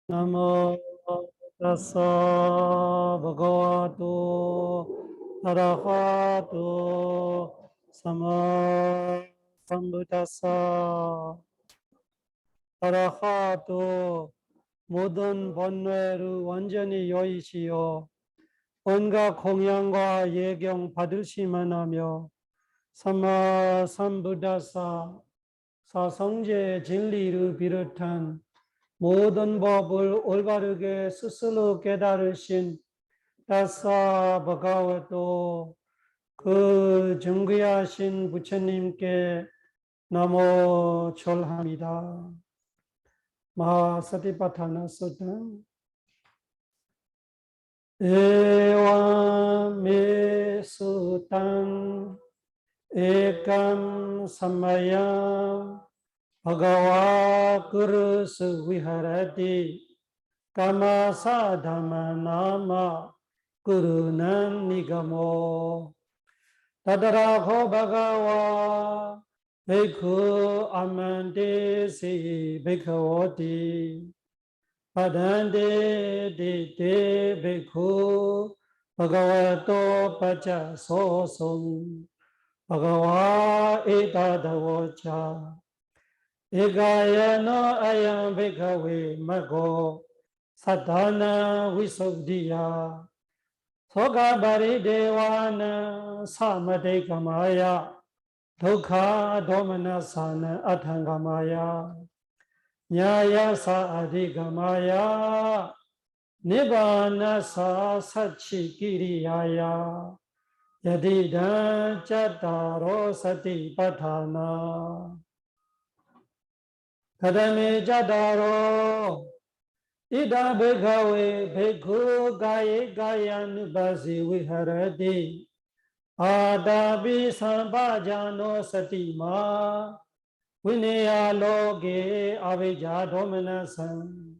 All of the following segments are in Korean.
Namo tassa bhagavato arahato sama sambuddhassa. arahato 모든 번뇌를 완전히 여의시어 온갖 공양과 예경 받으시만 하며 삼마 삼부다사 사성제 진리를 비롯한 모든 법을 올바르게 스스로 깨달으신 다사 바가와도 그 정귀하신 부처님께 나모 절합니다. 마하사티파타나 소타 에와메수탄 에감 삼마야 Bhagava Kurusu Viharati Kamasa Dhammanama Kurunan Nigamo Tadaraho Bhagava Bhikkhu Amante Si Bhikkhavoti Padante Dite Bhikkhu Bhagavato Pacha Sosum Bhagava Etadavocha Egayana ayam bhikkhave maggo saddhana visuddhiya Sogabari devana samadhikamaya Dukkha domanasana athangamaya Nyaya sa adhigamaya Nibbana sa satchikiriyaya Yadidam chattaro satipatthana Kadame jadaro ida bhikkhave bhikkhu gaye gayanubhasi viharati adabi sambhajano satima vinaya loke avijja domanasam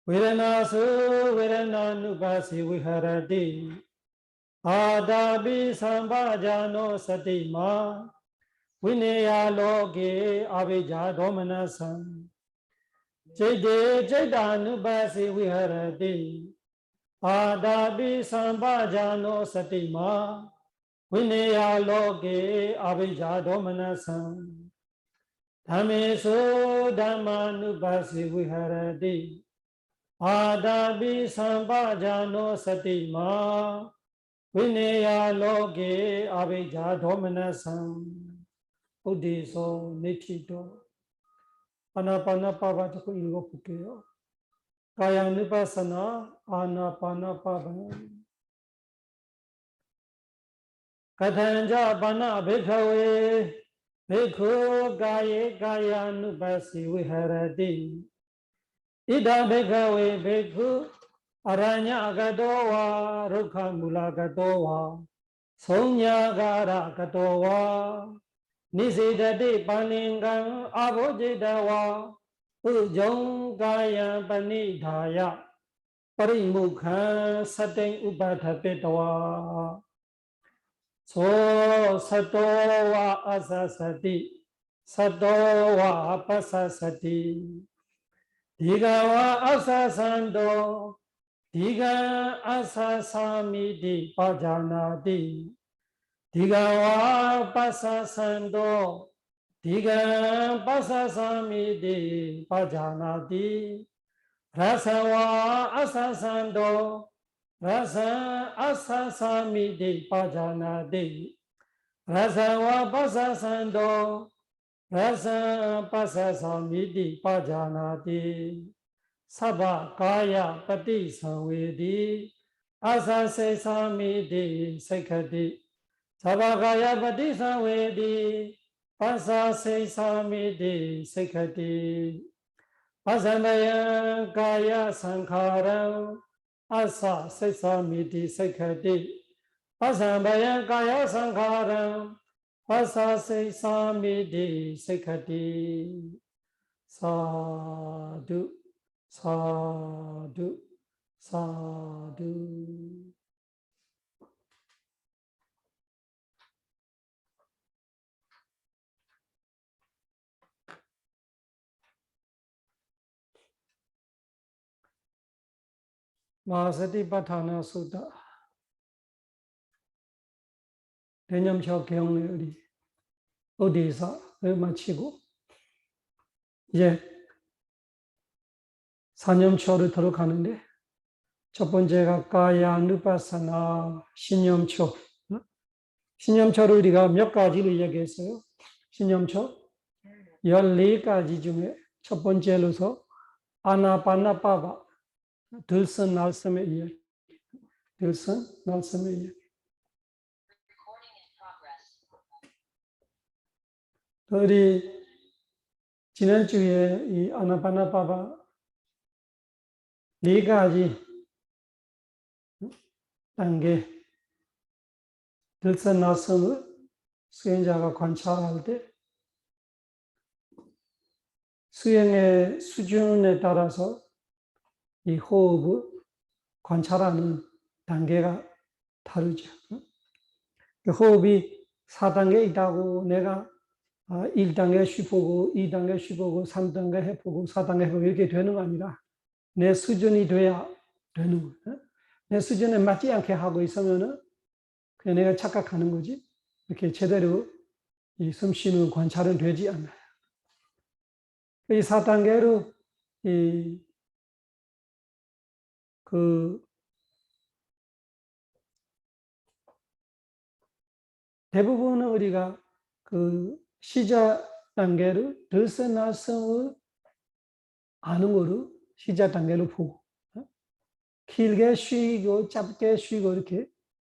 viranasu virananubhasi viharati adabi sambhajano satima Vinaya loke avijja domanasam Jade jadanubhasi viharati Adabi sambhajano satima Vinaya loke avijja domanasam Dhamesu dhammanubhasi viharati Adabi sambhajano satima Vinaya loke avijja domanasam Uddiso Nitito Anapanapava 조금 읽어볼게요. 가야누파사나 아나파나파바 가탄자 바나 베카웨 베코 가예 가야누파시 위하라디 이다 베카웨 베코 아라냐 가도와 룩하물라 가도와 성냐가라 가도와 Nisidati paningang abhojitawa ujong kaya panidhaya parimukha sating upadhapitawa so sato wa asasati sato wa apasasati diga wa asasanto diga asasamiti pajanati Diga pasasando, diga pasasamidi pajanati, rasawa asasando, rasa asasamidi pajanati, rasawa pasasando, rasa pasasamidi pajanati, sabha kaya pati samvedi, asase samidi sekhati. Sabakaya pati samvedi, pasa se samidi sekhati, pasamaya kaya sankharam, asa se samidi sekhati, pasamaya kaya sankharam, pasa se samidi sekhati. Sadhu, sadhu, sadhu. 마사티파타나 수다 대념초 경의 우리 어디서 마치고 이제 사념초를 들어가는데 첫 번째가 가야누파사나 신념초. 신념초를 우리가 몇 가지로 이야기했어요. 신념초 14가지 중에 첫 번째로서 아나파나파바 들선 날섬의 이야기. 들선 날섬의 이야기. 우리 지난주에 이 아나파나파바 4가지 단계 들선 날섬을 수행자가 관찰할 때 수행의 수준에 따라서 이 호흡을 관찰하는 단계가 다르죠. 호흡이 4단계 있다고 내가 1단계 쉬보고 2단계 쉬보고 3단계 해보고 4단계 해보고 이렇게 되는 거 아니라 내 수준이 돼야 되는 거예요. 내 수준에 맞지 않게 하고 있으면은 그냥 내가 착각하는 거지. 이렇게 제대로 이 숨쉬는 관찰은 되지 않아요. 이 4단계로 대부분은 우리가 시작 단계를 들선 날섬을 아는 거로 시작 단계로 보고 길게 쉬고 짧게 쉬고 이렇게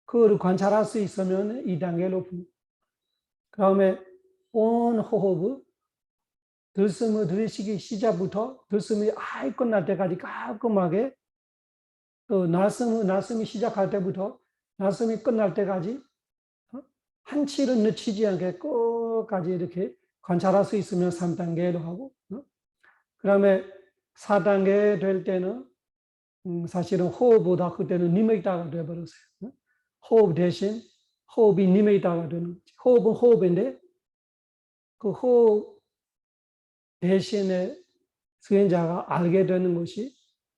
그거를 관찰할 수 있으면 2단계로 보고 그 다음에 온 호흡을 들숨을 들이쉬기 시작부터 들숨이 아예 끝날 때까지 깔끔하게 또 날숨이 시작할 때부터 날숨이 끝날 때까지 한치를 놓치지 않게 끝까지 이렇게 관찰할 수 있으면 3단계로 하고 그 다음에 4단계 될 때는 사실은 호흡보다 그때는 니메이타가 되어버렸어요. 호흡 대신 호흡이 니메이타가 되는 거지. 호흡은 호흡인데 그 호흡 대신에 수행자가 알게 되는 것이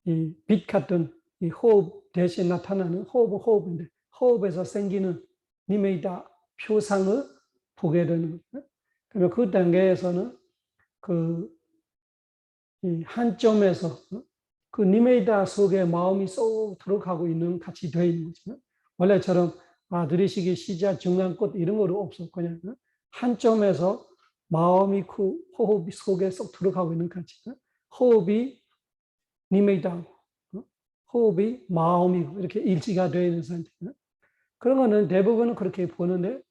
이 빛 같은 이 호흡 대신 나타나는 호흡은 호흡인데 호흡에서 생기는 니메이타 표상을 보게 되는 거예요. 그러면 그 단계에서는 이 한 점에서 그 니메이타 속에 마음이 쏙 들어가고 있는 같이 되어 있는 거죠. 원래처럼 들이쉬기 시작 중간 끝 이런 거로 없어. 그냥 한 점에서 마음이 그 호흡 속에 쏙 들어가고 있는 같이. 호흡이 니메이타고 호흡이 마음이고 이렇게 일치가 되어 있는 상태. 그런 거는 대부분은 그렇게 보는데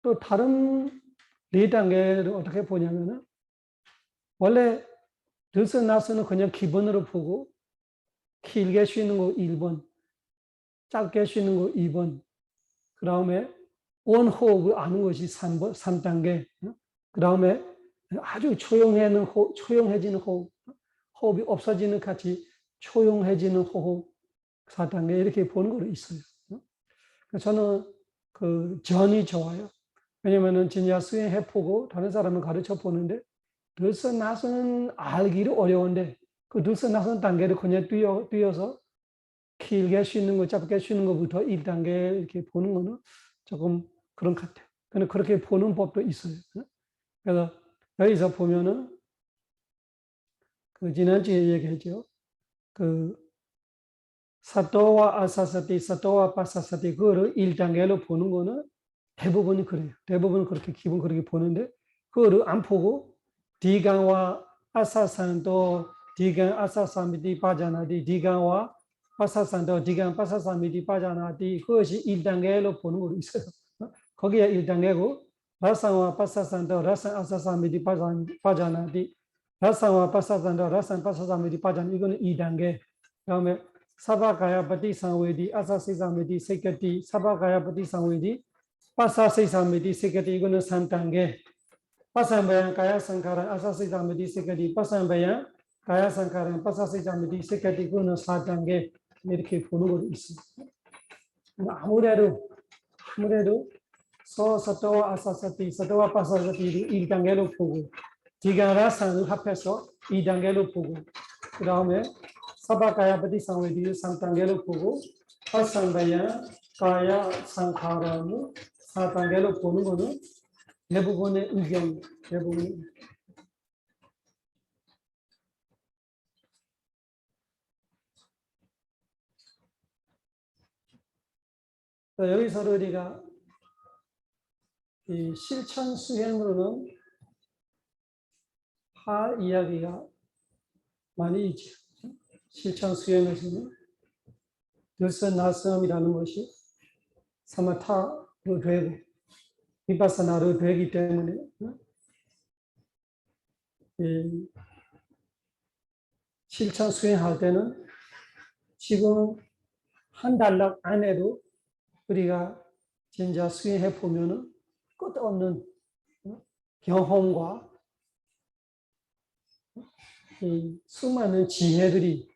또 다른 4단계를 어떻게 보냐면은 원래 들서 나서는 그냥 기본으로 보고 길게 쉬는 거 1번, 짧게 쉬는 거 2번, 그 다음에 원호흡을 아는 것이 3단계, 그 다음에 아주 조용해지는 호흡, 호흡이 없어지는 같이 조용해지는 호흡 4단계 이렇게 보는 거로 있어요. 저는 전이 좋아요. 왜냐면은 진짜 수행해보고 다른 사람을 가르쳐 보는데 들서 나서는 알기도 어려운데 그 들서 나서는 단계를 그냥 뛰어서 길게 쉬는 거, 짧게 쉬는 것부터 1단계 이렇게 보는 거는 조금 그런 것 같아요. 근데 그렇게 보는 법도 있어요. 그래서 여기서 보면은 지난주에 얘기했죠. 사토와 아사사티, 사토와 파사사티 그거를 1단계로 보는 거는 대부분이 그래요. 대부분 그렇게 기본 그렇게 보는데 그거를 안 보고 디간와 아사산도 디간 아사사미디 빠자나디 디간와 파사산도 디간 파사사미디 빠자나디 그것이 1단계로 보는 거로 있어요. 거기에 1단계고 라상와 파사산도 라상 아사사미디 빠자나디 라상와 파사산도 라상 파사사미디 빠자나 이거는 2단계. 그다음에 사바가야 바티상웨디 아사세사미디 세케티 사바가야 바티상웨디 파사세사미디 세케티 이거는 3단계. 파산바양 가야상카란 아사세사미디 세케티 파산바양 가야상카란 파사세사미디 세케티 이거는 4단계 이렇게 보는 것도 있습니다. 아무래도 서사토와 아사사티 사토와 파사사티를 1단계로 보고 디가라산을 합해서 2단계로 보고 그 다음에 사바가야 바디상웨디 상단계로 보고 화상바야 가야 상카라는 4단계로 보는 거는 대부분의 의견, 대부분. 여기서 우리가 이 실천 수행으로는 할 이야기가 많이 있죠. 실천 수행에서는 들선나섬이라는 것이 사마타로 되고 비파사나로 되기 때문에 실천 수행할 때는 지금 한 달 안에도 우리가 진짜 수행해 보면은 끝없는 경험과 이 수많은 지혜들이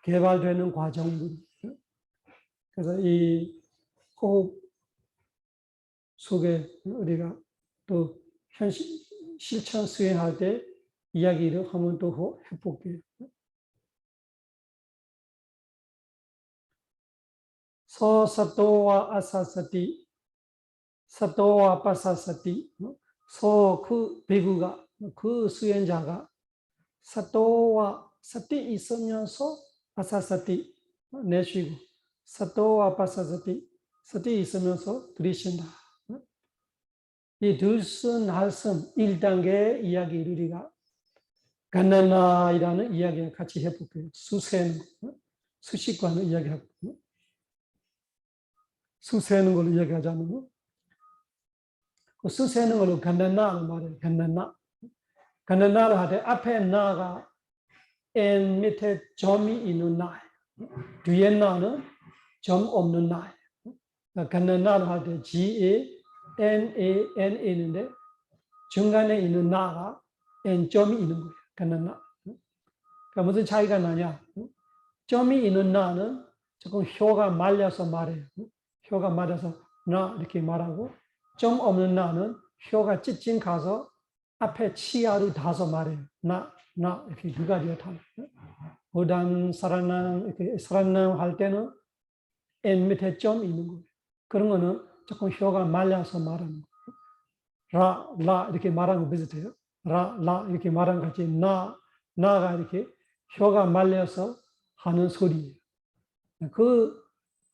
개발되는 과정들. 그래서 이 호흡 속에 우리가 또 현실 실천 수행할 때 이야기를 한번 또 해볼게요. 서사토와 아사사티, 사토와 파사사티. 그 배구가 그 수행자가 사토와 사티 있으면서 아사사티 내쉬고 사토와 파사사티 사티 있으면서 들이쉰다. 이 들숨 날숨 1단계 이야기를 우리가 간나나이라는 이야기를 같이 해볼게요. 수세는 수식관을 이야기하고 수세는 걸로 이야기하자면 그 수세는 걸로 간나나를 말해요. 간나나. 간나나를 할 때 앞에 나가 N 밑에 점이 있는 나예요. 뒤에 나는 점 없는 나예요. 간나나를 할 때 G-A-N-A-N 있는데 중간에 있는 나가 N 점이 있는 거예요. 간나나. 그러니까 무슨 차이가 나냐? 점이 있는 나는 조금 혀가 말려서 말해요. 혀가 말려서 나 이렇게 말하고 점 없는 나는 혀가 찢진 가서 앞에 치아를 닿아서 말해요. 나 이렇게 두 가지가 다. 보단 사랑남 이렇게 사랑남 할 때는 N 밑에 점이 있는 거예요. 그런 거는 조금 혀가 말려서 말하는 거예요. 라 이렇게 말하는 거 비슷해요. 라 이렇게 말하는 거 같이 나가 이렇게 혀가 말려서 하는 소리예요.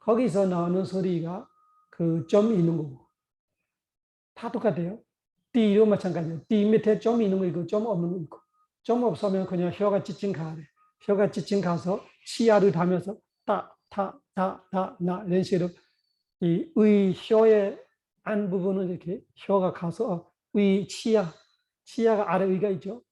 거기서 나오는 소리가 그 점이 있는 거고. 다 똑같아요. 띠로 마찬가지예요. 띠 밑에 점이 있는 거 있고 점 없는 거 있고. 점 없으면 그냥 혀가 찢진 가래. 혀가 찢진 가서 치아를 닿으면서 나 이런 식으로 이 혀의 안 부분은 이렇게 혀가 가서 치아가 아래 의가 있죠.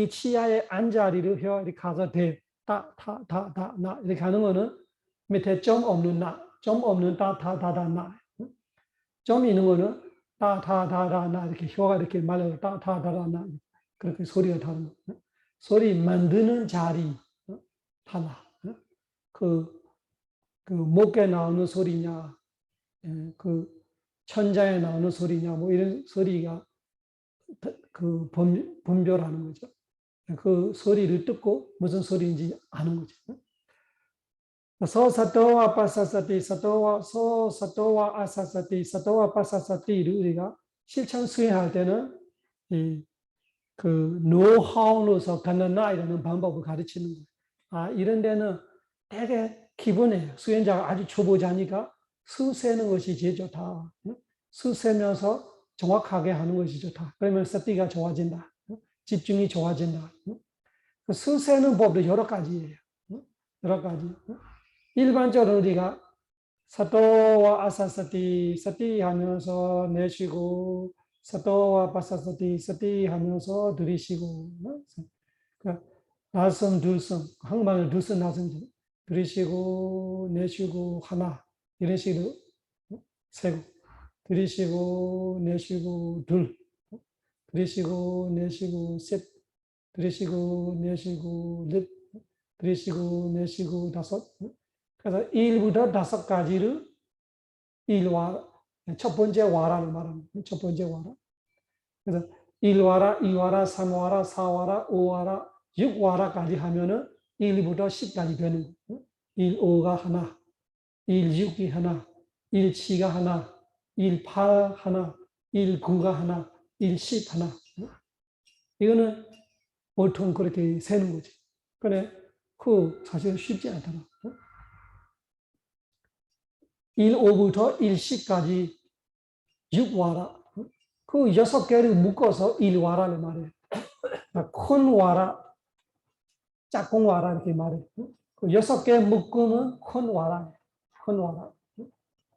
치아의 안자리를 혀가 이렇게 가서 대 나 이렇게 하는 거는 밑에 점 없는 나, 점 없는 나. 점이 있는 거는 나 이렇게 혀가 이렇게 말려서 나 그렇게 소리가 다른 거. 소리 만드는 자리 달라. 그 목에 나오는 소리냐, 그 천장에 나오는 소리냐, 뭐 이런 소리가 그 분별하는 거죠. 그 소리를 듣고 무슨 소리인지 아는 거죠. 서사토와 파사사티, 서사토와 아사사티, 사토와 파사사티를 우리가 실천 수행할 때는 그 노하우로서 간나나이라는 방법을 가르치는 거예요. 이런 데는 되게 기본이에요. 수행자가 아주 초보자니까 수세는 것이 제일 좋다. 수세면서 정확하게 하는 것이 좋다. 그러면 사티가 좋아진다. 집중이 좋아진다. 그 수세는 법도 여러 가지예요. 여러 가지. 일반적으로 우리가 사토와 아사사티, 사티 하면서 내쉬고, 사토와 파사사티, 사티 하면서 들이쉬고, 그러니까 날숨, 둘숨, 한국말로 둘숨, 날숨, 들이쉬고, 내쉬고, 하나, 이런 식으로 세고, 들이쉬고, 내쉬고, 둘, 들이쉬고, 내쉬고, 셋, 들이쉬고, 내쉬고, 넷, 들이쉬고, 내쉬고, 다섯. 그래서 1부터 5가지를 첫 번째 와라를 말합니다. 첫 번째 와라. 그래서 1와라, 2와라, 3와라, 4와라, 5와라, 6와라까지 하면은 1부터 10까지 되는 거예요. 1, 5가 하나, 1, 6이 하나, 1, 7가 하나, 1, 8 하나, 1, 9가 하나, 1, 10 하나. 이거는 보통 그렇게 세는 거지. 그래, 그 사실 쉽지 않더라. 1, 5부터 1, 10까지 6와라. 그 6개를 묶어서 1와라를 말해요. 큰 와라, 작은 와라 이렇게 말해요. 그 6개 묶으면 큰 와라. 큰 와라.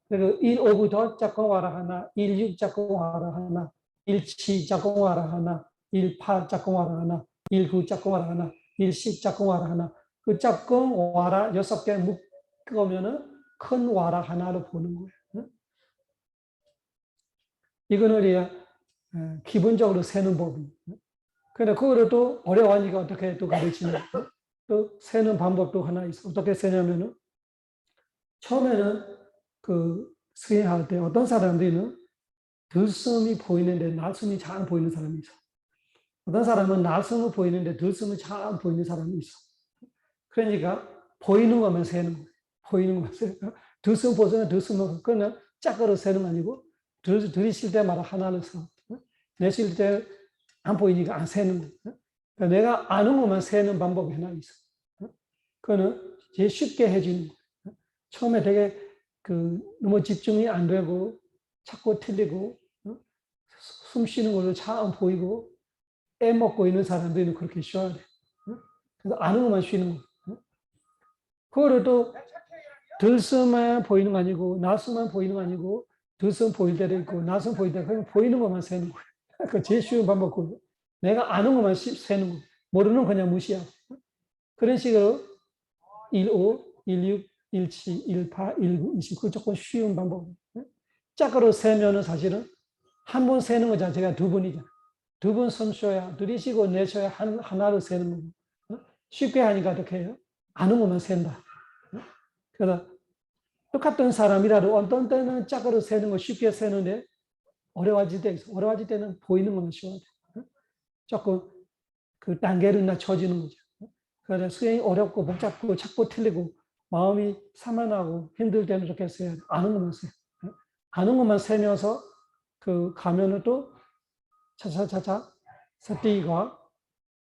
그리고 1, 5부터 작은 와라 하나, 1, 6 작은 와라 하나, 1, 7 작은 와라 하나, 1, 8 작은 와라 하나, 1, 9 작은 와라 하나, 1, 10 작은 와라 하나. 그 작은 와라 6개 묶으면은 큰 와라 하나로 보는 거예요. 이거는 우리가 기본적으로 세는 법이에요. 그런데 그거를 또 어려워하니까 어떻게 또 가르치냐. 또 세는 방법도 하나 있어. 어떻게 세냐면은 처음에는 그 수행할 때 어떤 사람들은 들숨이 보이는데 날숨이 잘 안 보이는 사람이 있어. 어떤 사람은 날숨은 보이는데 들숨이 잘 안 보이는 사람이 있어. 그러니까 보이는 것만 세는 거예요. 보이는 것만 세는 거예요. 들숨 보잖아요. 들숨은 그냥 짝으로 세는 거 아니고 들이쉴 때마다 하나를 써. 내쉴 때 안 보이니까 안 세는 거예요. 그러니까 내가 아는 것만 세는 방법이 하나 있어. 그거는 제일 쉽게 해주는 거예요. 처음에 되게 너무 집중이 안 되고 자꾸 틀리고 숨 쉬는 걸로 잘 안 보이고 애먹고 있는 사람들은 그렇게 쉬어야 돼. 그래서 아는 것만 쉬는 거예요. 그거를 또 들숨만 보이는 거 아니고 나숨만 보이는 거 아니고 들숨 보일 때도 있고 나숨 보일 때 그냥 보이는 것만 세는 거예요. 그 제일 쉬운 방법이고 내가 아는 것만 세는 거예요. 모르는 그냥 무시하고. 그런 식으로 1, 5, 1, 6, 1, 7, 1, 8, 1, 9, 20. 그 조금 쉬운 방법이에요. 짝으로 세면은 사실은 한 번 세는 거 자체가 두 번이잖아. 두 번 숨 쉬어야, 들이쉬고 내쉬어야 하나로 세는 거고. 쉽게 하니까 어떻게 해요? 아는 것만 센다. 그래서 똑같은 사람이라도 어떤 때는 짝으로 세는 거 쉽게 세는데 어려워질 때 있어. 어려워질 때는 보이는 것만 쉬어야 돼. 조금 그 단계를 낮춰지는 거죠. 그래서 수행이 어렵고 복잡고 자꾸 틀리고 마음이 산만하고 힘들 때는 이렇게 써야 돼. 아는 것만 세. 아는 것만 세면서 가면은 또 차차차차 서티가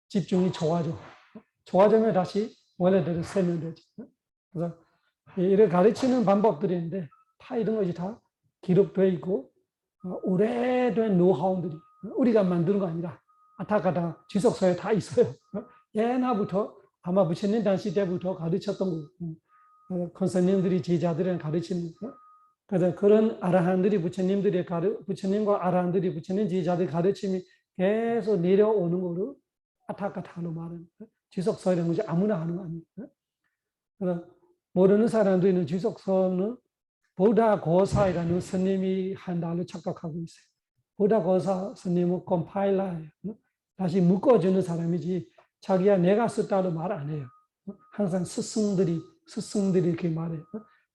집중이 좋아져. 좋아지면 다시 원래대로 세면 되죠. 그래서 이렇게 가르치는 방법들인데 다 이런 것이 다 기록되어 있고 오래된 노하우들이 우리가 만드는 거 아니라 아타카타 지속서에 다 있어요. 옛날부터 아마 부처님 당시 때부터 가르쳤던 거. 권사님들이 제자들은 가르치는 거. 그래서 그런 아라한들이 부처님과 아라한들이 부처님 제자들 가르침이 계속 내려오는 거로 아타카타로 말하는 거예요. 지속서라는 것이 아무나 하는 거 아니에요. 그래서 모르는 사람들은 지속서는 보다 고사이라는 스님이 한다고 착각하고 있어요. 보다 고사 스님은 컴파일러예요. 다시 묶어주는 사람이지 자기야 내가 썼다고 말 안 해요. 항상 스승들이 이렇게 말해요.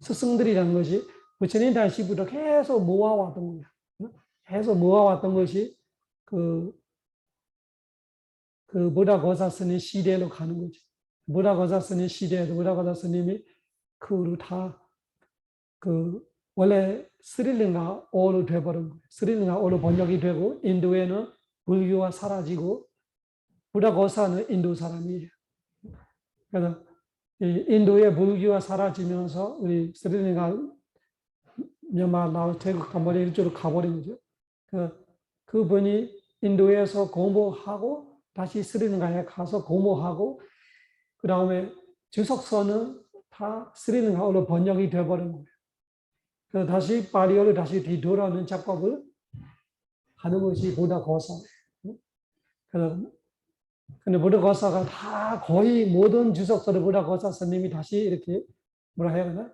스승들이라는 것이 부처님 당시부터 계속 모아왔던 거야. 계속 모아왔던 것이 무라고사 스님 시대로 가는 거지. 무라고사 스님 시대에도 무라고사 스님이 그 후로 다 원래 스리랑카어로 돼버린 거예요. 스리랑카어로 번역이 되고 인도에는 불교가 사라지고 무라고사는 인도 사람이에요. 그래서 인도의 불교가 사라지면서 우리 스리랑카, 미얀마, 라오스, 태국, 캄보디아 이쪽으로 가버린 거죠. 그분이 인도에서 공부하고 다시 스리랑카에 가서 공부하고 그 다음에 주석서는 다 스리랑카어로 번역이 되어버린 거예요. 그래서 다시 파리어로 다시 뒤돌아오는 작업을 하는 것이 부다 고사. 그래서 근데 부다 고사가 다 거의 모든 주석서를 부다 고사 스님이 다시 이렇게 뭐라 해야 되나?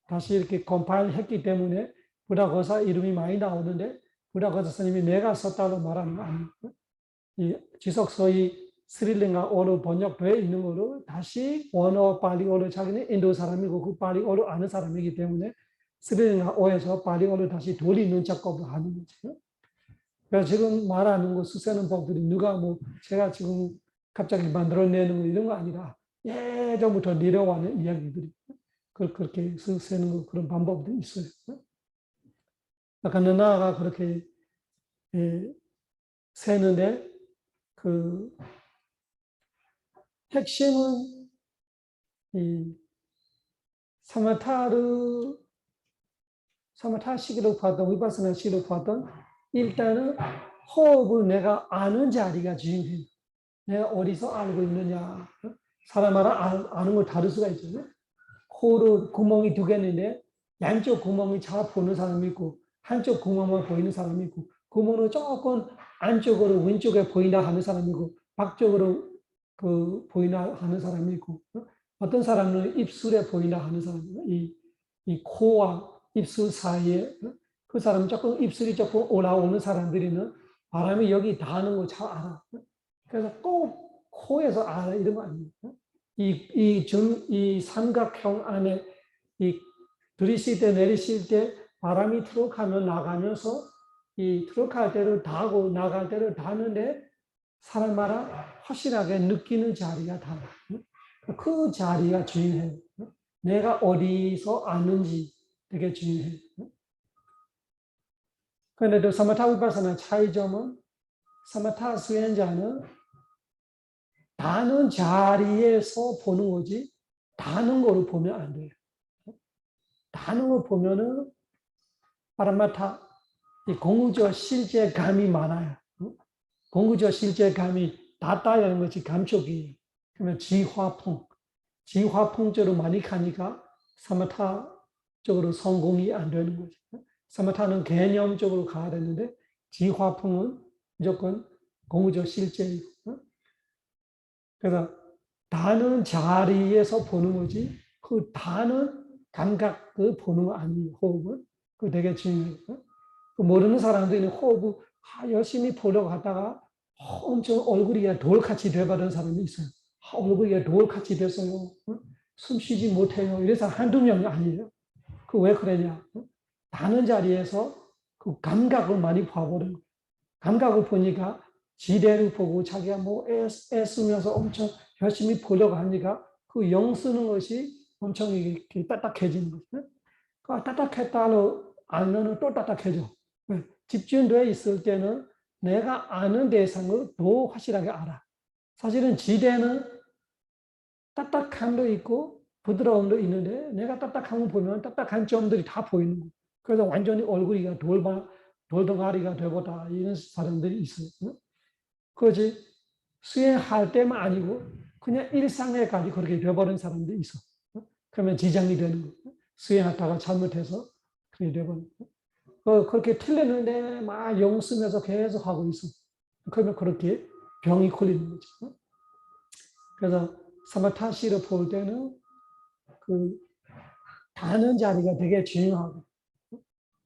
다시 이렇게 컴파일 했기 때문에 부다 고사 이름이 많이 나오는데 부다 고사 스님이 내가 썼다고 말하는 거 아니에요. 이 주석서의 스리랑카어로 번역되어 있는 거로 다시 원어 파리어로 자기는 인도 사람이고 그 파리어로 아는 사람이기 때문에 스리랑카어에서 파리어로 다시 돌리는 작업을 하는 거죠. 그래서 지금 말하는 거 수세는 법들이 누가 제가 지금 갑자기 만들어내는 거 이런 거 아니라 예전부터 내려와는 이야기들이 그렇게 세는 그런 방법도 있어요. 아까 누나가 그렇게 세는데 그 핵심은 이 사마타를 사마타식으로 봤던 위파스나식으로 봤던 일단은 호흡을 내가 아는 자리가 중요해요. 내가 어디서 알고 있느냐. 사람마다 아는 걸 다를 수가 있잖아요. 코로 구멍이 두 개 있는데 양쪽 구멍이 잘 보는 사람이 있고 한쪽 구멍만 보이는 사람이 있고 구멍은 조금 안쪽으로 왼쪽에 보인다 하는 사람이 있고 밖쪽으로 보이나 하는 사람이 있고 어떤 사람은 입술에 보이나 하는 사람이 있고 이 코와 입술 사이에 그 사람은 조금 입술이 조금 올라오는 사람들이는 바람이 여기 닿는 거 잘 알아. 그래서 꼭 코에서 알아 이런 거 아니에요. 이 삼각형 안에 들이쉴 때 내리쉴 때 바람이 트럭하면 나가면서 이 트럭할 때를 닿고 나갈 때를 닿는데 사람마다 확실하게 느끼는 자리가 달라. 그 자리가 중요해요. 내가 어디서 아는지 되게 중요해요. 그런데 또 사마타 위파사나 차이점은 사마타 수행자는 다는 자리에서 보는 거지 다는 거를 보면 안 돼요. 다는 걸 보면은 파라마타 이 공구조 실제감이 많아요. 공구조 실제감이 닿다라는 것이 감촉이에요. 그러면 지화풍적으로 많이 가니까 사마타 쪽으로 성공이 안 되는 거죠. 사마타는 개념적으로 가야 되는데 지화풍은 무조건 공구조 실제이고. 그래서 다는 자리에서 보는 거지 그 다는 감각을 보는 거 아니에요. 호흡은. 그거 되게 중요해요. 모르는 사람들이 호흡을 열심히 보려고 하다가 엄청 얼굴이 돌같이 돼버린 사람이 있어요. 얼굴이 돌같이 됐어요. 숨 쉬지 못해요. 이래서 한두 명이 아니에요. 그 왜 그러냐. 다는 자리에서 그 감각을 많이 봐버린 거예요. 감각을 보니까 지대를 보고 자기가 뭐 애쓰면서 엄청 열심히 보려고 하니까 그 영 쓰는 것이 엄청 이렇게 딱딱해지는 거죠. 그 딱딱했다로 알면 또 딱딱해져. 집중되어 있을 때는 내가 아는 대상을 더 확실하게 알아. 사실은 지대는 딱딱함도 있고 부드러움도 있는데 내가 딱딱함을 보면 딱딱한 점들이 다 보이는 거예요. 그래서 완전히 얼굴이 돌덩아리가 되고다 이런 사람들이 있어요. 그것이 수행할 때만 아니고 그냥 일상에까지 그렇게 되어버린 사람들이 있어. 그러면 지장이 되는 거예요. 수행하다가 잘못해서 그렇게 되어버린 거예요. 그렇게 틀렸는데 막 영 쓰면서 계속 하고 있어. 그러면 그렇게 병이 걸리는 거죠. 그래서 사마타시를 볼 때는 그 다는 자리가 되게 중요하고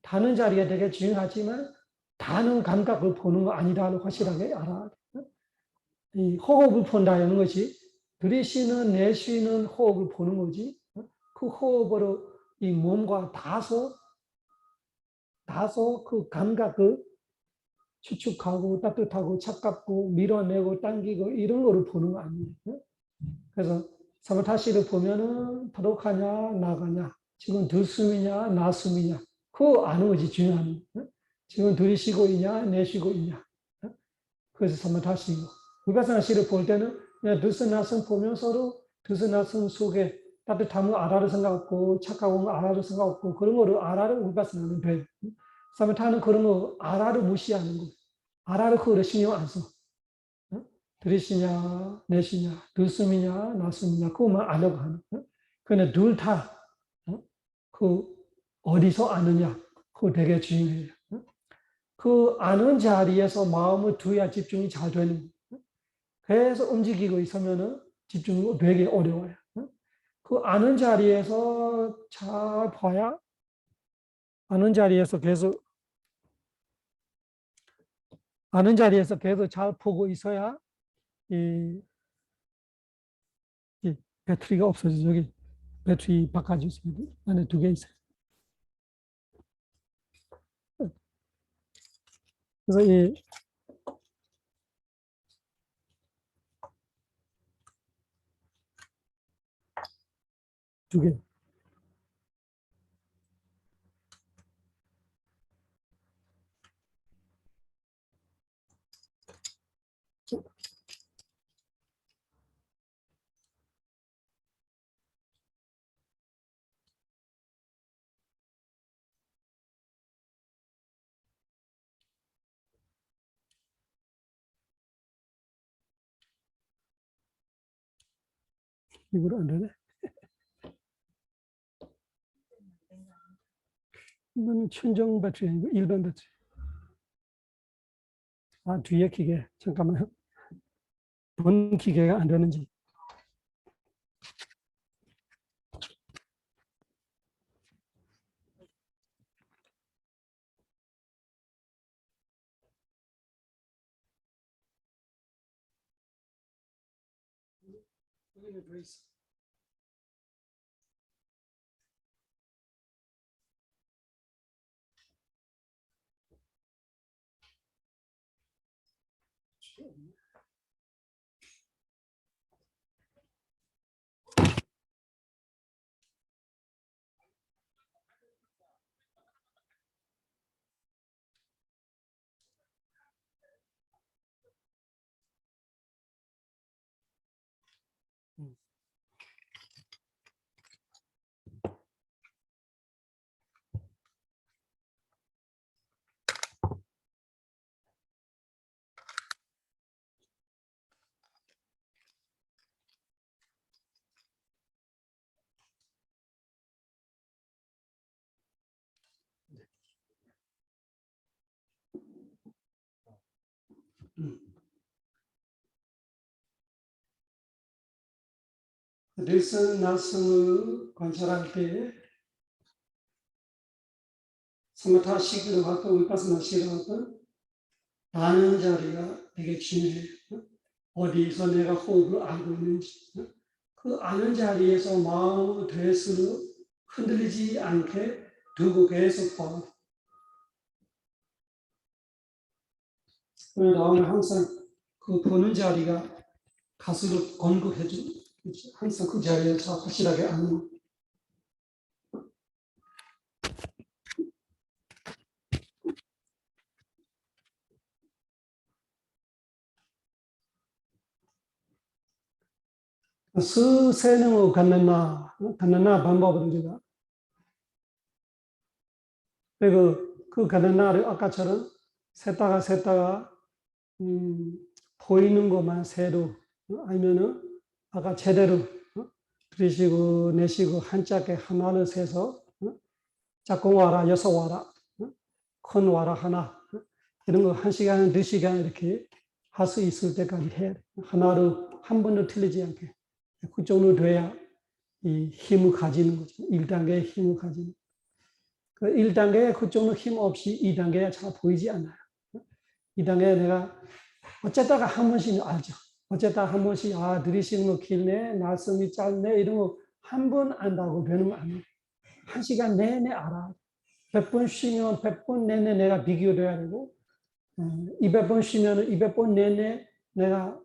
다는 자리가 되게 중요하지만 다는 감각을 보는 거 아니다를 확실하게 알아야 돼요. 이 호흡을 본다는 것이 들이쉬는 내쉬는 호흡을 보는 거지 그 호흡으로 이 몸과 다소 그 감각을 추측하고 따뜻하고 차갑고 밀어내고 당기고 이런 거를 보는 거 아니에요. 그래서 사마타시를 보면은 부족하냐 나가냐 지금 들숨이냐 나숨이냐 그거 아는 것이 중요한 거예요. 지금 들이쉬고 있냐 내쉬고 있냐 그래서 사마타시고 위파사나시를 볼 때는 그냥 들숨나숨 보면서도 들숨나숨 속에 따뜻함을 알아를 생각 없고 착각을 알아를 생각 없고 그런 거를 알아를 위파사나는 돼요. 사마타는 그런 거 알아를 무시하는 거예요. 알아를 그거를 신경 안 써. 들이쉬냐, 내쉬냐, 들숨이냐, 나숨이냐, 그것만 알려고 하는 거예요. 그런데 둘 다, 어디서 아느냐, 그거 되게 중요해요. 그 아는 자리에서 마음을 두어야 집중이 잘 되는 거예요. 그래서 움직이고 있으면은 집중이 되게 어려워요. 그 아는 자리에서 잘 봐야, 아는 자리에서 계속 잘 보고 있어야 이 배터리가 없어져. 저기 배터리 바꿔줄 수 있습니다. 안에 두 개 있어요. 그래서 두 개. 이거로 안 되네. 이거는 천정 배터리 아니고 일반 배터리. 아, 뒤에 기계. 잠깐만요. 본 기계가 안 되는지. 여기는 돼 있어. 릴슨 나스을 관찰할 때 사마타 시기로 갔던 위파스나 시기로 갔던 아는 자리가 되게 중요해요. 어디서 내가 호흡을 알고 있는지. 그 아는 자리에서 마음의 대수를 흔들리지 않게 두고 계속 봐. 나오면 항상 그 보는 자리가 가슴을 건국해주는, 항상 그 자리에서 확실하게 아는 거. 스세능을 갖는나 방법은 우리가 그 갖는나를 아까처럼 셌다가 보이는 것만 세로 아니면은 아까 제대로 들이쉬고 내쉬고 한짝에 하나를 세서 짝꿍 와라 여섯 와라 큰 와라 하나 이런 거 1시간 2시간 이렇게 할 수 있을 때까지 해야 돼. 하나로 한 번도 틀리지 않게. 그 정도 돼야 이 힘을 가지는 거죠. 1단계의 힘을 가지는. 그 1단계에 그 정도 힘 없이 2단계에 잘 보이지 않아요. 2단계에 내가 어쨌다가 한 번씩 알죠. 어쨌다가 한 번씩 들이쉬는 거 길네, 날숨이 짧네 이런 거 한 번 안다고 되는 거 아니에요. 1시간 내내 알아. 100번 쉬면 100번 내내 내가 비교돼야 되고 200번 쉬면 200번 내내 내가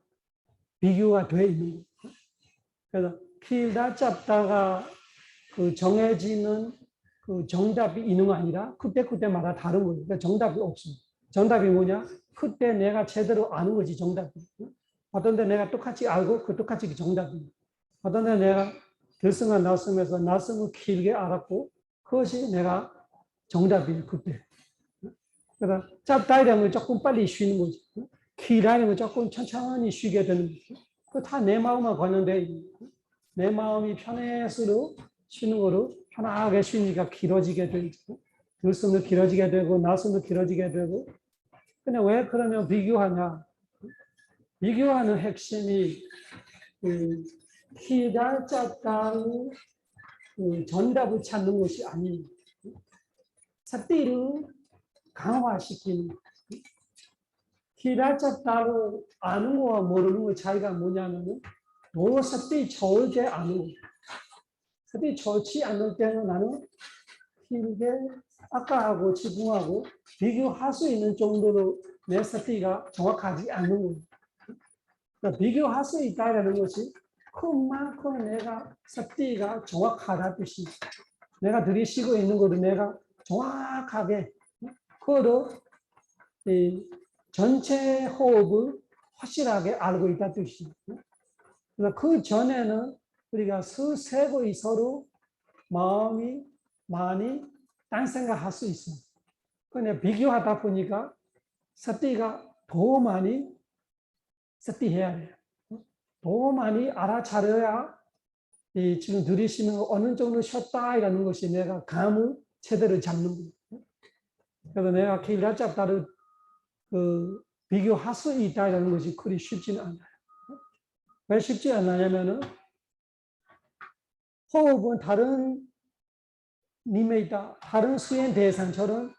비교가 돼 있는 거예요. 그래서 길다 짧다가 그 정해지는 그 정답이 있는 거 아니라 그때마다 다른 거예요. 그러니까 정답이 없어요. 정답이 뭐냐? 그때 내가 제대로 아는 거지 정답이. 어떤 데 내가 똑같이 알고 그 똑같이 정답이에요. 어떤 데 내가 들숨과 날숨에서 날숨을 길게 알았고 그것이 내가 정답이에요. 그때. 그래서 짧다 이러면 조금 빨리 쉬는 거지. 길다 이러면 조금 천천히 쉬게 되는 거지. 그 다 내 마음과 관련돼 있는 거예요. 내 마음이 편해서로 쉬는 거로 편하게 쉬니까 길어지게 되죠. 들숨도 길어지게 되고 날숨도 길어지게 되고. 근데 왜 그러면 비교하냐? 비교하는 핵심이 길다 짧다의 정답을 찾는 것이 아니에요. 삿대를 강화시키는 길다 짧다로 아는 거와 모르는 거 차이가 뭐냐면 너 삿대 절대 아는 거예요. 삿대 좋지 않을 때는 나는 길게 아까하고 지금하고 비교할 수 있는 정도로 내 삿대가 정확하지 않는 거예요. 그러니까 비교할 수 있다는 것이 그만큼 내가 섭디가 정확하다 뜻이. 내가 들이쉬고 있는 것을 내가 정확하게 그거로 전체 호흡을 확실하게 알고 있다 뜻이. 그래서 그 전에는 우리가 서세고 서로 마음이 많이 딴 생각할 수 있어. 그냥 비교하다 보니까 섭디가 더 많이 섭디해야 돼요. 더 많이 알아차려야 지금 들이쉬는 거 어느 정도 쉬었다 이라는 것이 내가 감을 제대로 잡는 거예요. 그래서 내가 길라 잡다를 비교할 수 있다 이라는 것이 그리 쉽지는 않아요. 왜 쉽지 않냐면은 호흡은 다른 니메이다, 다른 수행 대상처럼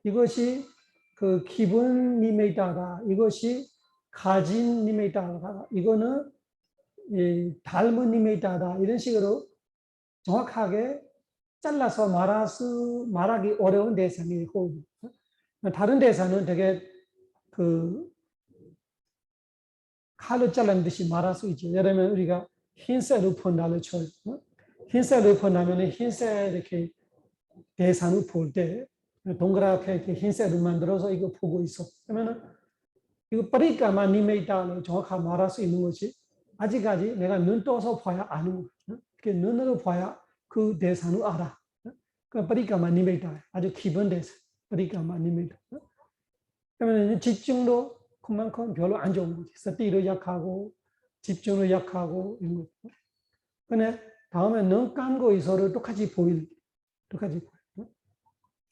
이것이 그 기본 니메이다다, 이것이 가진 니메이다다, 이거는 닮은 니메이다다 이런 식으로 정확하게 잘라서 말하기 어려운 대상이 호흡. 다른 대상은 되게 칼로 잘라는 듯이 말할 수 있죠. 예를 들면 우리가 흰색을 본다를 쳐요. 흰색을 본다면 흰색 이렇게 대상을 볼 때 동그랗게 이렇게 흰색을 만들어서 이거 보고 있어. 그러면은 이거 빠리까만 니메이다를 정확하게 말할 수 있는 것이 아직까지 내가 눈 떠서 봐야 아는 거예요. 이렇게 눈으로 봐야 그 대상을 알아. 그 빠리까만 니메이다 아주 기본 대상. 빠리까만 니메이다. 그러면 집중도 그만큼 별로 안 좋은 거지. 서티로 약하고 집중도 약하고 이런 거. 근데 다음에 눈 감고 있어를 똑같이 보이는 게 똑같이 보여.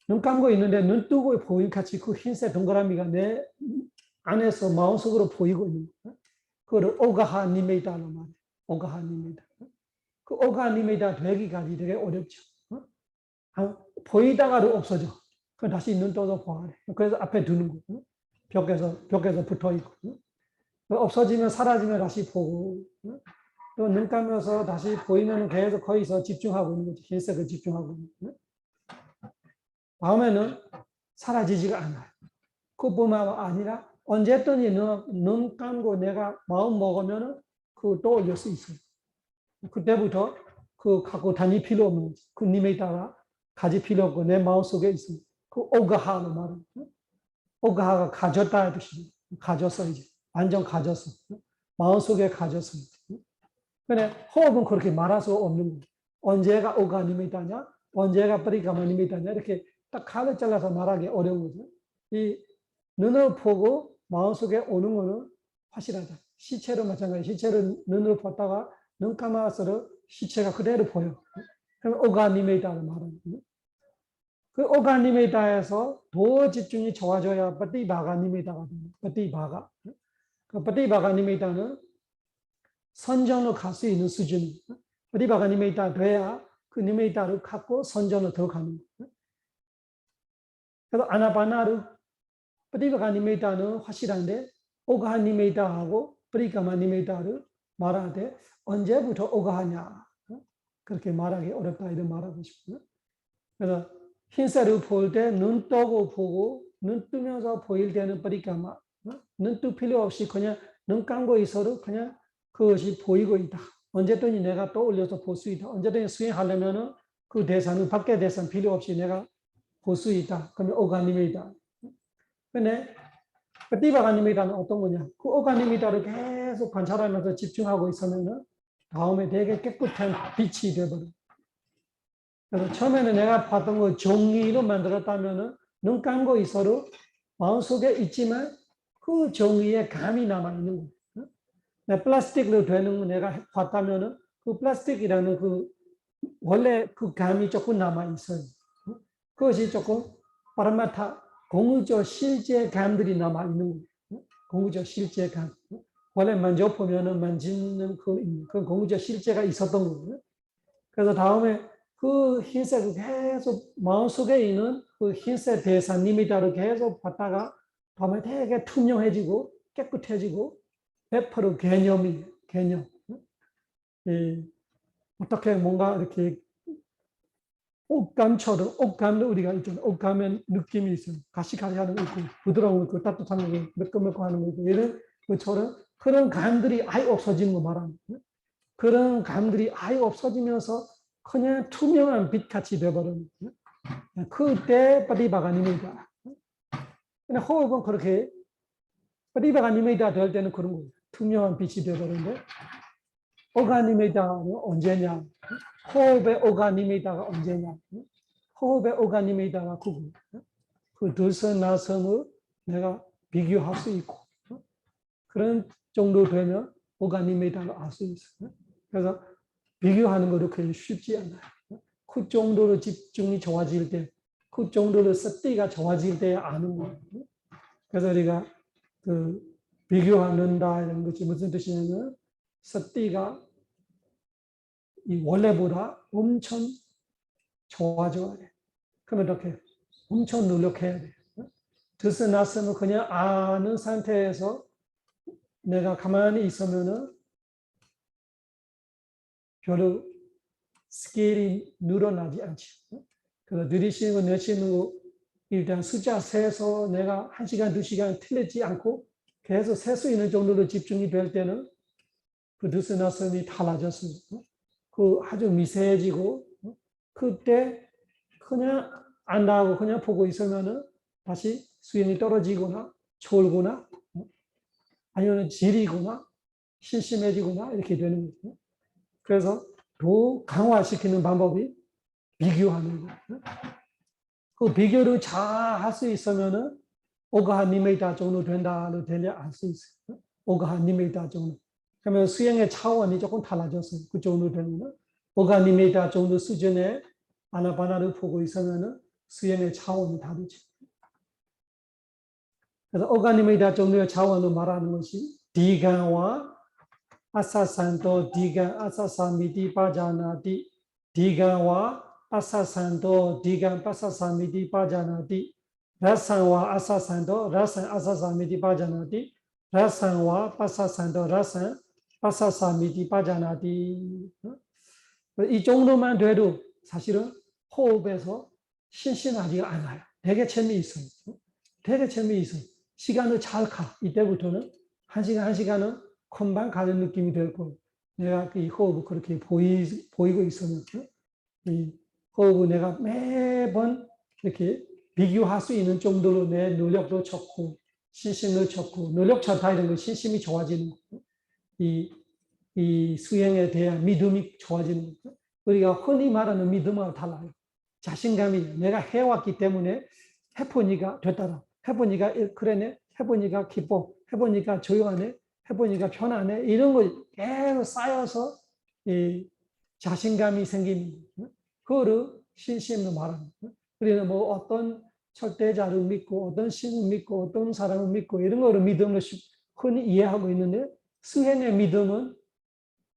눈 감고 있는데 눈 뜨고 보인 같이 그 흰색 동그라미가 내 안에서 마음속으로 보이고 있는 거야. 그걸 오가하 니메이다로 말해. 오가하 니메이다. 그 오가하 니메이다 되기까지 되게 어렵죠. 보이다가도 없어져. 그럼 다시 눈 떠서 봐야 돼. 그래서 앞에 두는 거야. 벽에서 붙어 있고. 없어지면 사라지면 다시 보고. 또 눈 감면서 다시 보이면 계속 거기서 집중하고 있는 거지. 흰색을 집중하고 있는 거지. 다음에는 사라지지가 않아요. 그뿐만 아니라 언제든지 눈 감고 내가 마음 먹으면 그거 떠올릴 수 있어요. 그때부터 그 갖고 다닐 필요 없는 거지. 그 님에다가 가질 필요 없고 내 마음속에 있습니다. 그 오가하로 말하는 거예요. 오가하가 가졌다 뜻이죠. 가졌어 이제. 완전 가졌어. 마음속에 가졌어. 근데 호흡은 그렇게 말할 수 없는 거예요. 언제가 오가님이다냐, 언제가 빠리가마님이다냐 이렇게 딱 칼을 잘라서 말하기 어려운 거죠. 이 눈을 보고 마음속에 오는 거는 확실하다. 시체로 마찬가지. 시체를 눈으로 봤다가 눈 감아서 시체가 그대로 보여. 그럼 오가님이다를 말하는 거예요. 그 오가님이다에서 더 집중이 좋아져야 빠띠바가님이다가 됩니다. 빠띠바가. 그 빠띠바가님이다는 선정으로 갈 수 있는 수준입니다. 빠띠바가 니메이다 돼야 그 니메이다를 갖고 선정으로 들어가는 거예요. 그래서 아나파나를 빠띠바가 니메이다는 확실한데 오가하 니메이다하고 빠리가마 니메이다를 말하되 언제부터 오가하냐 그렇게 말하기 어렵다 이런 말하고 싶어요. 그래서 흰색을 볼 때 눈 뜨고 보고 눈 뜨면서 보일 때는 빠리가마 눈 뜰 필요 없이 그냥 눈 감고 있어도 그냥 그것이 보이고 있다. 언제든지 내가 떠올려서 볼 수 있다. 언제든지 수행하려면 그 대상은 밖의 대상 필요 없이 내가 볼 수 있다. 그러면 오가니미다. 근데 빠띠바가니미다는 어떤 거냐? 그 오가니미다를 계속 관찰하면서 집중하고 있으면 다음에 되게 깨끗한 빛이 되어버려. 그래서 처음에는 내가 봤던 거 종이로 만들었다면 눈 감고 있어도 마음속에 있지만 그 종이에 감이 남아있는 거예요. 플라스틱으로 되는 거 내가 봤다면은 그 플라스틱이라는 그 원래 그 감이 조금 남아 있어요. 그것이 조금 파라마타 공의적 실제 감들이 남아 있는 거예요. 공의적 실제 감. 원래 만져보면은 만지는 그 공의적 실제가 있었던 거예요. 그래서 다음에 그 흰색을 계속 마음속에 있는 그 흰색 대상님이다를 계속 봤다가 다음에 되게 투명해지고 깨끗해지고 100% 개념. 어떻게 뭔가 이렇게 옷감처럼, 옷감도 우리가 있잖아요. 옷감에 느낌이 있어요. 가시가시 하는 거 있고, 부드러운 거 있고, 따뜻한 거 있고, 매끈매끈 하는 거 있고, 이런 것처럼 그런 감들이 아예 없어지는 거 말하는 거예요. 그런 감들이 아예 없어지면서 그냥 투명한 빛같이 되어버리는 거예요. 그때 빠디바가니메이다. 근데 호흡은 그렇게 빠디바가니메이다 될 때는 그런 거예요. 투명한 빛이 되어버리는데 오가니메이다는 언제냐? 호흡의 오가니메이다가 언제냐? 호흡의 오가니메이다가 그거. 그 들섬나섬을 내가 비교할 수 있고 그런 정도 되면 오가니메이다를 알 수 있어요. 그래서 비교하는 것도 그렇게 쉽지 않아요. 그 정도로 집중이 좋아질 때, 그 정도로 습디가 좋아질 때 아는 거예요. 그래서 우리가 그 비교하는다 이런 것이 무슨 뜻이냐면 습디가 이 원래보다 엄청 좋아져야 돼. 그러면 이렇게 엄청 노력해야 돼. 들썩날썩은 그냥 아는 상태에서 내가 가만히 있으면은 별로 스케일이 늘어나지 않죠. 그래서 느리시는 거, 내쉬는 거, 일단 숫자 세서 내가 1시간, 2시간 틀리지 않고 계속 셀 수 있는 정도로 집중이 될 때는 그 들썩날썩이 달라졌어요. 그 아주 미세해지고, 그때 그냥 안 나가고 그냥 보고 있으면은 다시 수행이 떨어지거나 졸거나 아니면 지리거나 심심해지거나 이렇게 되는 거죠. 그래서 더 강화시키는 방법이 비교하는 거예요. 그 비교를 잘 할 수 있으면은 오가니메이다 정도 된다를 되냐 알 수 있어요. 오가니메이다 정도. 그러면 수행의 차원이 조금 달라졌어요. 그 정도 되면은 오가니메이다 정도 수준의 아나파나를 보고 있으면은 수행의 차원이 다르죠. 그래서 오가니메이다 정도의 차원을 말하는 것이 디간과 아사산도 디간 아사사미디 바자나디 디간과 아사산도 디간 아사사미디 바자나디 라산과 아사산도 라산 아사사미디 바자나디 라산과 아사산도 라산 아사사미디 바자나디. 이 정도만 돼도 사실은 호흡에서 신신하지가 않아요. 되게 재미있어요. 되게 재미있어요. 시간을 잘 가. 이때부터는 1시간, 1시간은 금방 가는 느낌이 될 거고, 내가 이 호흡을 그렇게 보이고 있으면, 이 호흡을 내가 매번 이렇게 비교할 수 있는 정도로 내 노력도 좋고, 신심도 좋고, 노력 좋다 이런 거 신심이 좋아지는 거고, 이 수행에 대한 믿음이 좋아지는 거죠. 우리가 흔히 말하는 믿음하고 달라요. 자신감이 내가 해왔기 때문에 해보니까 됐더라. 해보니까 그러네. 해보니까 기뻐. 해보니까 조용하네. 해보니까 편하네. 이런 거 계속 쌓여서 이 자신감이 생기는 거예요. 그거를 신심으로 말하는 거예요. 우리는 뭐 어떤 철대자를 믿고 어떤 신을 믿고 어떤 사람을 믿고 이런 거를 믿음으로 흔히 이해하고 있는데 수행의 믿음은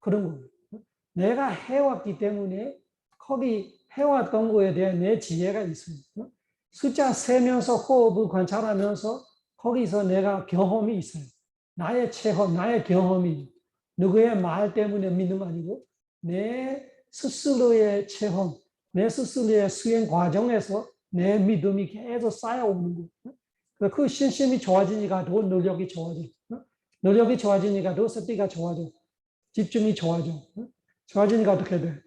그런 거예요. 내가 해왔기 때문에 거기 해왔던 거에 대한 내 지혜가 있어요. 숫자 세면서 호흡을 관찰하면서 거기서 내가 경험이 있어요. 나의 체험, 나의 경험이 누구의 말 때문에 믿는 거 아니고 내 스스로의 체험, 내 스스로의 수행 과정에서 내 믿음이 계속 쌓여오는 거예요. 그 신심이 좋아지니까 더 노력이 좋아져. 노력이 좋아지니까 더 습기가 좋아져. 집중이 좋아져. 좋아지니까 어떻게 돼?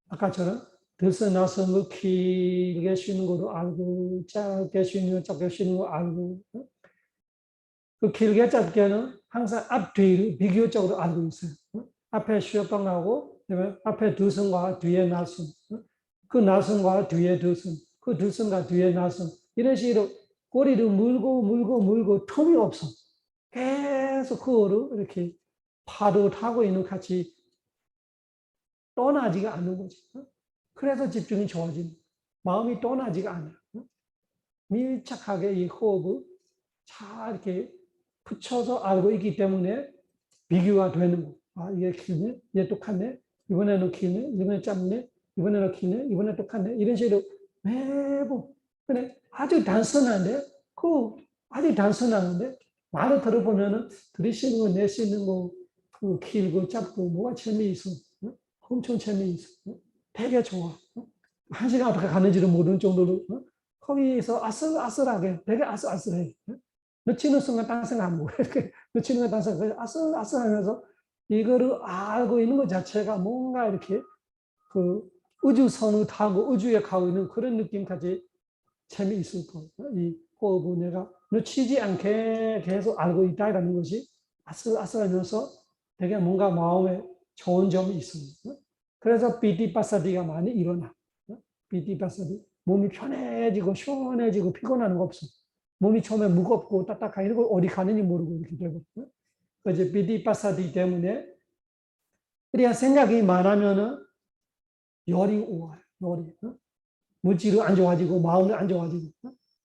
아까처럼 들썩날썩 길게 쉬는 것도 알고 짧게 쉬는 거 짧게 쉬는 거 알고 그 길게 짧게는 항상 앞뒤를 비교적으로 알고 있어요. 앞에 쉬었던 거하고 앞에 들숨과 뒤에 날숨 그 날숨과 뒤에 들숨 그 들숨과 뒤에 날숨 이런 식으로 꼬리를 물고 틈이 없어. 계속 그거를 이렇게 파도 타고 있는 같이 떠나지가 않는 거지. 그래서 집중이 좋아지는 마음이 떠나지가 않아요. 밀착하게 이 호흡을 잘 이렇게 붙여서 알고 있기 때문에 비교가 되는 거. 아, 이게 길네? 이게 똑같네? 이번에는 길네? 이번에 짧네? 이번에는 길네? 이번에 똑같네? 이런 식으로 매번. 근데 아주 단순한데, 아주 단순한데, 말을 들어보면은 들으시는 거, 내쉬는 거, 그 길고 짧고 뭐가 재미있어. 엄청 재미있어. 되게 좋아. 1시간 어떻게 가는지를 모르는 정도로 거기서 아슬아슬하게 되게 아슬아슬해. 놓치는 순간 딴 생각 안 하고 이렇게 놓치는 건 딴 생각 아슬아슬하면서 이거를 알고 있는 것 자체가 뭔가 이렇게 그 우주선을 타고 우주에 가고 있는 그런 느낌까지 재미있을 거예요. 이 호흡을 내가 놓치지 않게 계속 알고 있다라는 것이 아슬아슬하면서 되게 뭔가 마음에 좋은 점이 있어요. 그래서 비티파사디가 많이 일어나. 비티파사디. 몸이 편해지고 시원해지고 피곤한 거 없어. 몸이 처음에 무겁고 딱딱하게 이러고 어디 가는지 모르고 이렇게 되고. 이제 비티파사디 때문에 그래야 생각이 많으면은 열이 오와요. 열이. 물질이 안 좋아지고 마음이 안 좋아지고.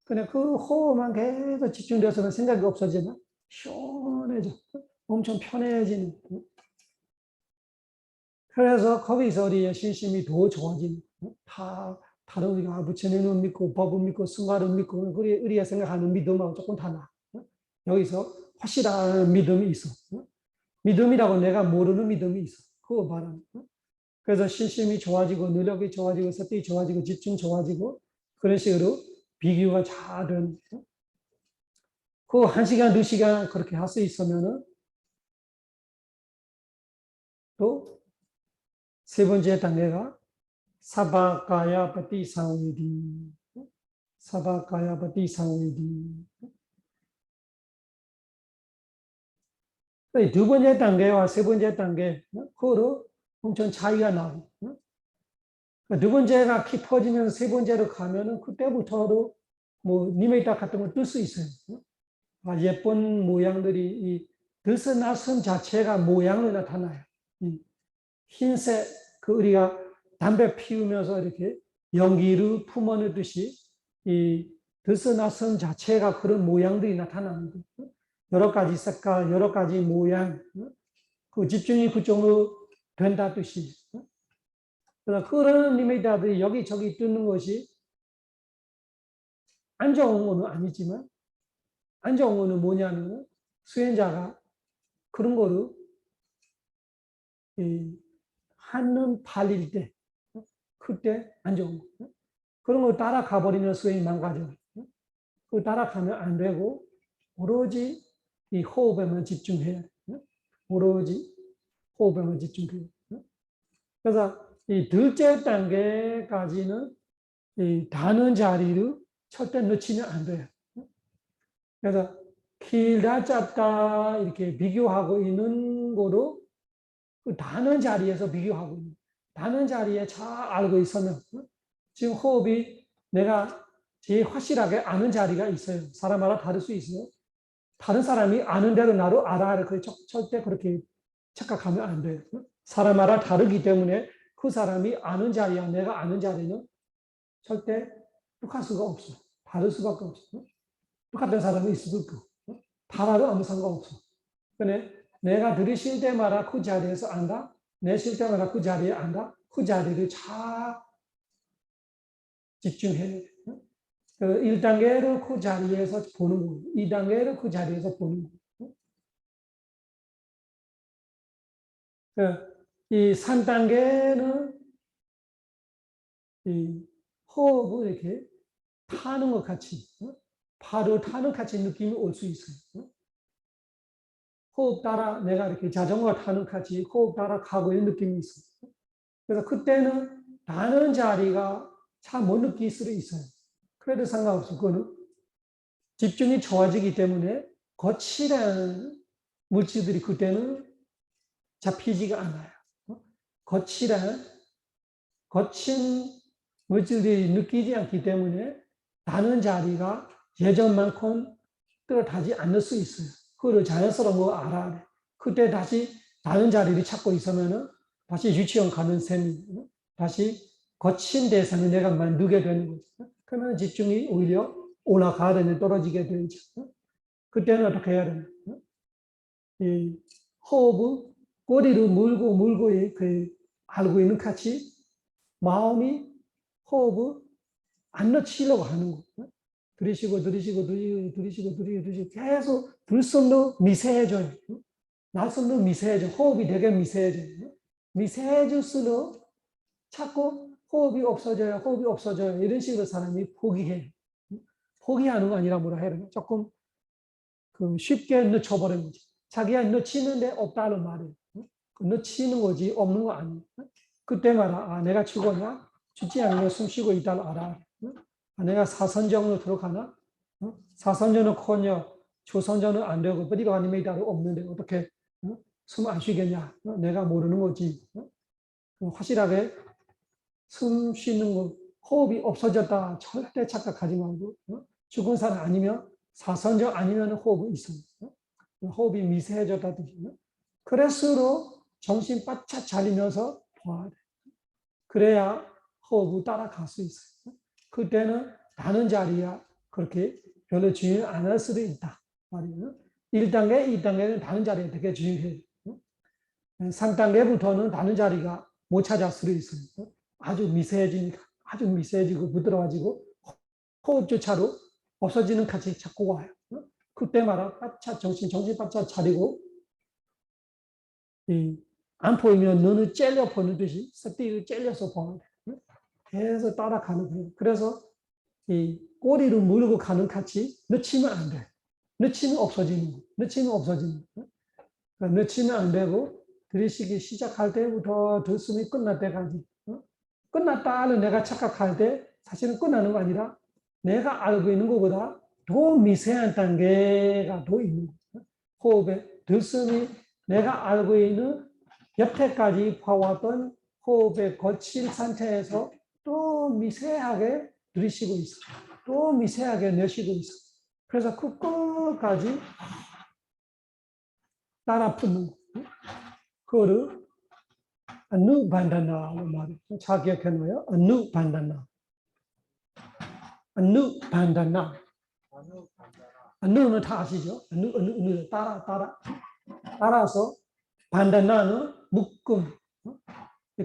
그냥 그 호흡만 계속 집중돼서는 생각이 없어지면 시원해져. 엄청 편해지는. 그래서 거기서 우리의 신심이 더 좋아지는. 다른 우리가 부처님을 믿고 법을 믿고 승화를 믿고 우리가 생각하는 믿음하고 조금 달라. 여기서 확실한 믿음이 있어. 믿음이라고 내가 모르는 믿음이 있어. 그거 말하는. 그래서 신심이 좋아지고 노력이 좋아지고 습득이 좋아지고 집중 좋아지고 그런 식으로 비교가 잘 되는. 그 1시간, 2시간 그렇게 할 수 있으면은 또 세 번째 단계가 사바가야 파티상위디. 사바가야 파티상위디. 두 번째 단계와 세 번째 단계, 그거로 엄청 차이가 나고. 두 번째가 깊어지면서 세 번째로 가면은 그때부터도 뭐 니메이터 같은 걸 뜰 수 있어요. 예쁜 모양들이 이 드스나선 자체가 모양으로 나타나요. 흰색 그 우리가 담배 피우면서 이렇게 연기를 품어내듯이 이 드스나선 자체가 그런 모양들이 나타나는 거예요. 여러 가지 색깔, 여러 가지 모양, 그 집중이 그쪽으로 된다 뜻이. 그래서 그런 니메이터들이 여기저기 뜨는 것이 안 좋은 거는 아니지만 안 좋은 거는 뭐냐면 수행자가 그런 거를 한눈 팔릴 때 그때 안 좋은 거. 그런 거 따라가 버리면 수행이 망가져요. 그 따라가면 안 되고 오로지 이 호흡에만 집중해야 돼요. 오로지 호흡에만 집중해야 돼요. 그래서 이 둘째 단계까지는 이 다는 자리를 절대 놓치면 안 돼요. 그래서 길다 짧다 이렇게 비교하고 있는 거로 그 다는 자리에서 비교하고 있는 다는 자리에 잘 알고 있으면 지금 호흡이 내가 제일 확실하게 아는 자리가 있어요. 사람마다 다를 수 있어요. 다른 사람이 아는 대로 나로 알아. 절대 그렇게 착각하면 안 돼요. 사람마다 다르기 때문에 그 사람이 아는 자리와 내가 아는 자리는 절대 똑같을 수가 없어. 다를 수밖에 없어. 똑같은 사람이 있을 수도 없고. 달아도 아무 상관없어. 근데 내가 들으실 때마다 그 자리에서 안다. 내쉴 때마다 그 자리에 안다. 그 자리를 잘 집중해야 돼. 1단계를 그 자리에서 보는 거고, 2단계를 그 자리에서 보는 거고. 이 3단계는 이 호흡을 이렇게 타는 것 같이, 발을 타는 같이 느낌이 올 수 있어요. 호흡 따라 내가 이렇게 자전거 타는 같이 호흡 따라 가고 있는 느낌이 있어요. 그래서 그때는 나는 자리가 잘 못 느낄 수도 있어요. 그래도 상관없어. 그거는 집중이 좋아지기 때문에 거칠한 물질들이 그때는 잡히지가 않아요. 거친 물질들이 느끼지 않기 때문에 나는 자리가 예전만큼 뚜렷하지 않을 수 있어요. 그거를 자연스러운 거 알아야 돼. 그때 다시 다른 자리를 찾고 있으면은 다시 유치원 가는 셈이 다시 거친 대상이 내가 만들게 되는 거죠. 그러면 집중이 오히려 올라가야 떨어지게 되죠. 그때는 어떻게 해야 되나? 이 호흡을 꼬리를 물고 그 알고 있는 같이 마음이 호흡을 안 놓치려고 하는 거예요. 들이쉬고 계속 들숨도 미세해져요. 날숨도 미세해져. 호흡이 되게 미세해져요. 미세해질수록 자꾸 호흡이 없어져요. 이런 식으로 사람이 포기해요. 포기하는 거 아니라 뭐라 해야 되나? 조금 그 쉽게 늦춰버린 거지. 자기가 늦히는데 없다는 말이에요. 늦히는 거지 없는 거 아니에요. 그때마다 아, 내가 죽었냐? 죽지 않으면 숨 쉬고 있다는 알아. 아, 내가 사선정으로 들어가나? 사선정은커녕 초선정은 안 되고 뿌리가 아니면 따로 없는데 어떻게 숨 안 쉬겠냐? 내가 모르는 거지. 확실하게 숨 쉬는 거, 호흡이 없어졌다 절대 착각하지 말고 죽은 사람 아니면 사선정 아니면 호흡이 있어요. 호흡이 미세해졌다든지 그럴수록 정신 바짝 차리면서 봐야 돼. 그래야 호흡을 따라갈 수 있어요. 그때는 다른 자리야 그렇게 별로 중요 안 할 수도 있다. 말이에요. 1단계, 2단계는 다른 자리에 되게 중요해요. 3단계부터는 다른 자리가 못 찾을 수도 있어요. 아주 미세해지니까, 아주 미세해지고 부드러워지고 호흡조차로 없어지는 까지 자꾸 와요. 그때마다 바짝 정신 바짝 차리고 안 보이면 눈을 찔려 보는 듯이 스티를 찔려서 보는 거예요. 계속 따라가는 거예요. 그래서 이 꼬리를 물고 가는 같이 늦추면 안 돼. 늦추면 없어지는 거예요. 늦추면 없어지는 거예요. 그러니까 늦추면 안 되고 들이쉬기 시작할 때부터 들숨이 끝날 때까지 끝났다는 내가 착각할 때 사실은 끝나는 거 아니라 내가 알고 있는 것보다 더 미세한 단계가 더 있는 거예요. 호흡에 들숨이 내가 알고 있는 여태까지 봐왔던 호흡에 거친 상태에서 또 미세하게 들이쉬고 있어. 또 미세하게 내쉬고 있어. 그래서 그 끝까지 따라 푸는 거. 그거를 아누반다나로 말해요. 잘 기억해놓아요. 아누반다나. 아누반다나. 아누는 다 아시죠? 아누 따라서 반다나는 묶음.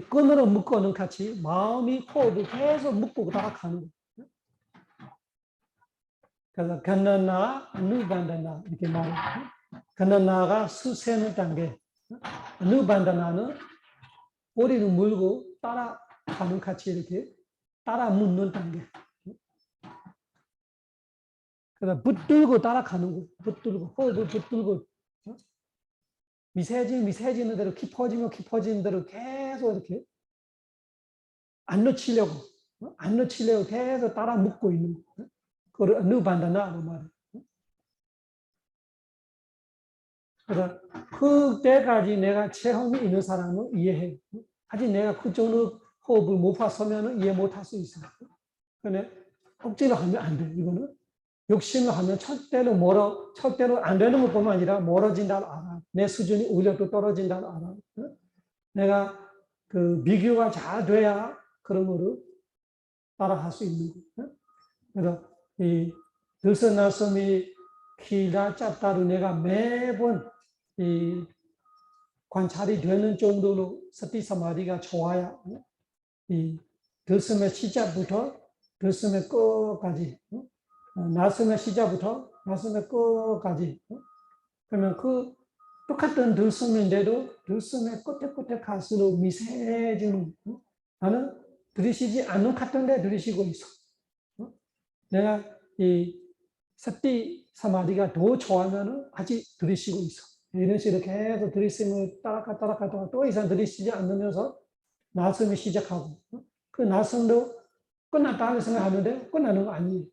끈으로 묶어는 같이 마음이 호흡을 계속 묶고 따라가는 거예요. 그래서 간나나, 아누반다나 이렇게 말해요. 간나나가 수세는 단계, 아누반다나는 꼬리를 물고 따라가는 같이 이렇게 따라 묶는 단계. 그래서 붙들고 따라가는 거, 붙들고 호흡을 붙들고 미세해지는 대로 깊어지는 대로 계속 이렇게 안 놓치려고 계속 따라 묶고 있는 거. 그걸 누반다나로 말해요. 그래서 그때까지 내가 체험이 있는 사람은 이해해. 아직 내가 그 정도 호흡을 못 봤으면 이해 못 할 수 있어요. 근데 억지로 하면 안 돼. 이거는 욕심을 하면 절대로 안 되는 것뿐만 아니라 멀어진다는 알아. 내 수준이 오히려 또 떨어진다는 알아. 내가 그 비교가 잘 돼야 그런 거를 따라할 수 있는 거예요. 그래서 이 들썩날썩이 길다 짧다로 내가 매번 이 관찰이 되는 정도로 서티 사마디가 좋아야 이 들숨의 시작부터 들숨의 끝까지 날숨의 시작부터 날숨의 끝까지 그러면 그 똑같은 들숨인데도 들숨의 끝에 갈수록 미세해지는 나는 들이쉬지 않는 같은데 들이쉬고 있어. 내가 이 서티 사마디가 더 좋아하면 아직 들이쉬고 있어. 이런 식으로 계속 들이쉬면 따라가다가 또 이상 들이쉬지 않으면서 날숨이 시작하고 그 날숨도 끝났다고 생각하는데 끝나는 거 아니에요.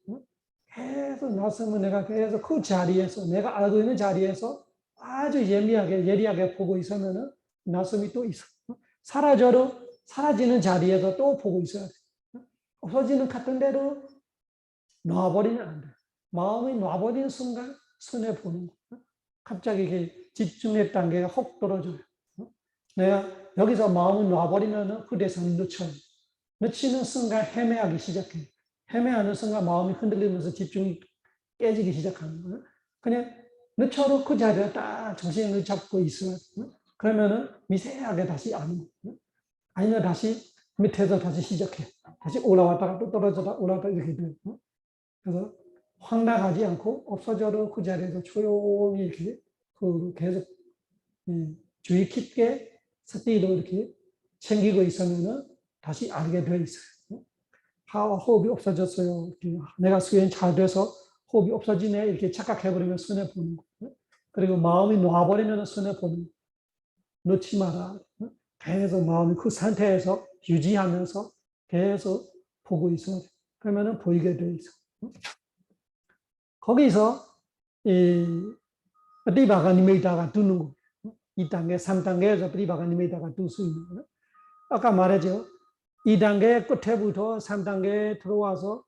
계속 날숨은 내가 계속 그 자리에서 내가 알고 있는 자리에서 아주 예리하게 보고 있으면 날숨이 또 있어. 사라져도 사라지는 자리에서 또 보고 있어야 돼. 없어지는 같은 대로 놔버리면 안 돼. 마음이 놔버리는 순간 손해 보는 거야. 갑자기 이렇게 집중의 단계가 혹 떨어져요. 내가 여기서 마음을 놔버리면 그 대상을 놓쳐요. 놓치는 순간 헤매하기 시작해. 헤매하는 순간 마음이 흔들리면서 집중이 깨지기 시작하는 거예요. 그냥 놓쳐도 그 자리에 딱 정신을 잡고 있어요. 그러면은 미세하게 다시 아는 거예요. 아니면 다시 밑에서 다시 시작해. 다시 올라왔다가 또 떨어졌다 올라왔다 이렇게 돼요. 그래서 확 나가지 않고 없어져도 그 자리에서 조용히 이렇게 계속 주의 깊게 스티로 이렇게 챙기고 있으면은 다시 알게 되어 있어요. 호흡이 없어졌어요. 내가 수행 잘 돼서 호흡이 없어지네 이렇게 착각해버리면 손해보는 거예요. 그리고 마음이 놓아버리면 손해보는 거예요. 놓지 마라. 계속 마음이 그 상태에서 유지하면서 계속 보고 있어야 돼. 그러면 보이게 돼 있어. 거기서 이 프리바가 니메이타가 두는 거. 2단계, 3단계에서 프리바가 니메이타가 둘 수 있는 거예요. 아까 말했죠. 2단계 끝에부터 3단계에 들어와서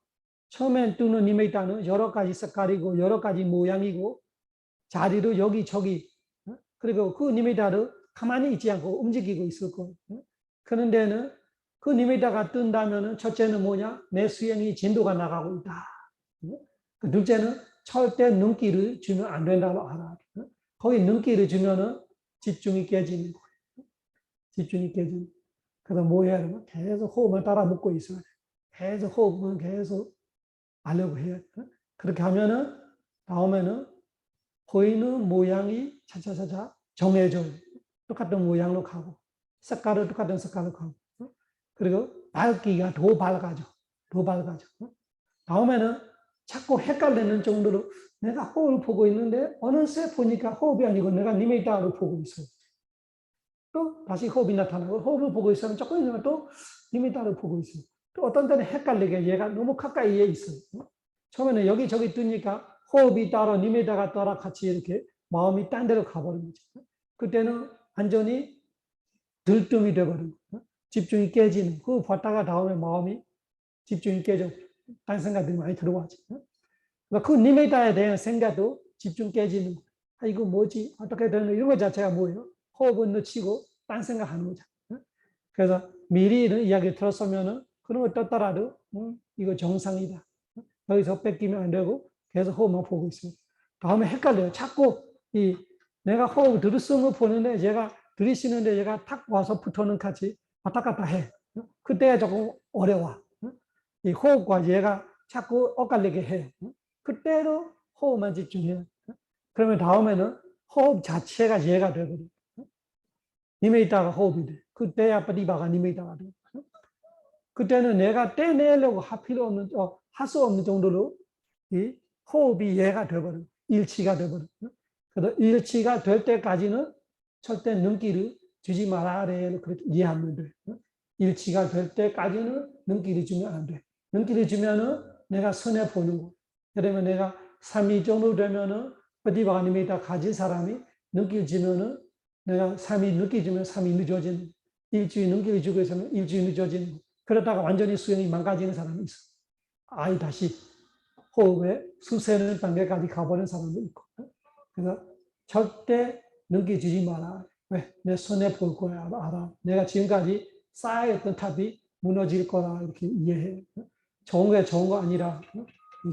처음엔 뜨는 니메이타는 여러 가지 색깔이고 여러 가지 모양이고 자리도 여기저기 그리고 그 니메이타를 가만히 있지 않고 움직이고 있을 거예요. 그런데는 그 니메이타가 뜬다면 첫째는 뭐냐? 내 수행이 진도가 나가고 있다. 그 둘째는 절대 눈길을 주면 안 된다고 알아. 거기 눈길을 주면은 집중이 깨지는 거예요. 집중이 깨지는. 그래서 뭐 해야 되면 계속 호흡만 따라 먹고 있어야 돼. 계속 호흡만 계속 하려고 해야 돼. 그렇게 하면은 다음에는 보이는 모양이 차차차차 정해져요. 똑같은 모양으로 가고 색깔은 똑같은 색깔로 가고 그리고 밝기가 더 밝아져. 더 밝아져. 다음에는 자꾸 헷갈리는 정도로 내가 호흡을 보고 있는데 어느새 보니까 호흡이 아니고 내가 니메이타를 보고 있어요. 또 다시 호흡이 나타나고 호흡을 보고 있으면 조금 있으면 또 니메이타를 보고 있어요. 또 어떤 때는 헷갈리게 얘가 너무 가까이에 있어요. 처음에는 여기저기 뜨니까 호흡이 따라 니메이타가 따라 같이 이렇게 마음이 딴 데로 가버린 거죠. 그때는 완전히 들뜸이 돼버린 거예요. 집중이 깨지는. 그거 봤다가 다음에 마음이 집중이 깨져. 딴 생각들이 많이 들어와지. 그러니까 그 니메이타에 대한 생각도 집중 깨지는 거예요. 아, 이거 뭐지? 어떻게 되는 이런 것 자체가 뭐예요? 호흡은 놓치고 딴 생각하는 거죠. 그래서 미리 이런 이야기 들었으면은 그런 거 떴더라도 이거 정상이다. 여기서 뺏기면 안 되고 계속 호흡만 보고 있어요. 다음에 헷갈려요. 자꾸 내가 호흡 들으쓰는 거 보는데 얘가 들이쉬는데 얘가 탁 와서 붙어는 같이 왔다 갔다 해. 그때가 조금 어려워. 이 호흡과 얘가 자꾸 엇갈리게 해. 그때로 호흡만 집중해. 그러면 다음에는 호흡 자체가 얘가 되거든. 니메이타가 호흡이 돼. 그때야 프리바가 니메이타가 돼. 그때는 내가 떼내려고 할 수 없는 정도로 이 호흡이 얘가 되어버려. 일치가 되어버려. 그래서 일치가 될 때까지는 절대 눈길을 주지 말아래. 그렇게 이해하면 돼. 일치가 될 때까지는 눈길을 주면 안 돼. 눈길을 주면은 내가 손해 보는 거. 그러면 내가 3일 정도 되면은 프리바가 니메이타 가진 사람이 눈길 주면은 내가 3일 눈길 주면 3일 늦어지는, 일주일 눈길을 주고 있으면 일주일 늦어지는 거. 그러다가 완전히 수행이 망가지는 사람이 있어. 아예 다시 호흡에 수세는 단계까지 가버린 사람도 있고. 그래서 절대 넘겨주지 마라. 왜? 내 손에 볼 거야. 알아. 내가 지금까지 쌓여있던 탑이 무너질 거라 이렇게 이해해. 좋은 게 좋은 거 아니라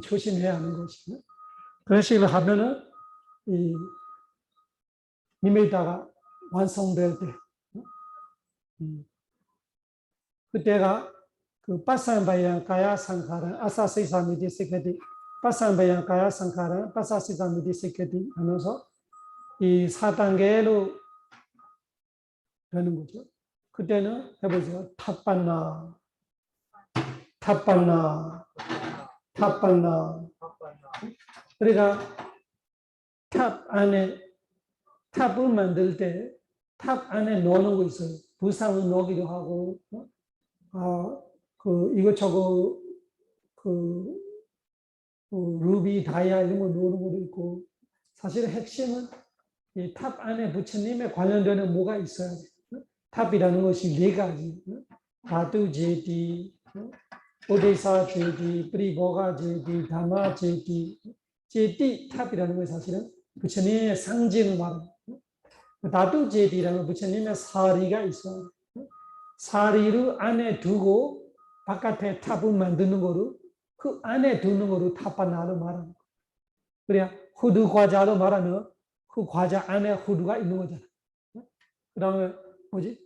조심해야 하는 것이. 그런 식으로 하면은 이 니메이타가 완성될 때 그때가 그 빠산바양 가야 상카란 아사시사미디 세케디 빠산바양 가야 상카란 빠사시사미디 세케디 하면서 이 4단계로 되는 거죠. 그때는 해보세요. 탑반나 탑반나 탑반나 그러니까 탑 안에 탑을 만들 때 탑 안에 넣는 거 있어요. 부상을 넣기도 하고 이것저것 루비, 다이아 이런 거 넣는 것도 있고 사실 핵심은 이 탑 안에 부처님에 관련되는 뭐가 있어야 돼요. 탑이라는 것이 4가지. 다두 제디, 오데사 제디, 프리보가 제디, 다마 제디. 제디 탑이라는 것이 사실은 부처님의 상징을 말합니다. 다두 제디라는 부처님의 사리가 있어요. 사리를 안에 두고 바깥에 탑을 만드는 거로 그 안에 두는 거로 탑바나로 말하는 거예요. 그래야 후두 과자로 말하면 그 과자 안에 후두가 있는 거잖아. 그 다음에 뭐지?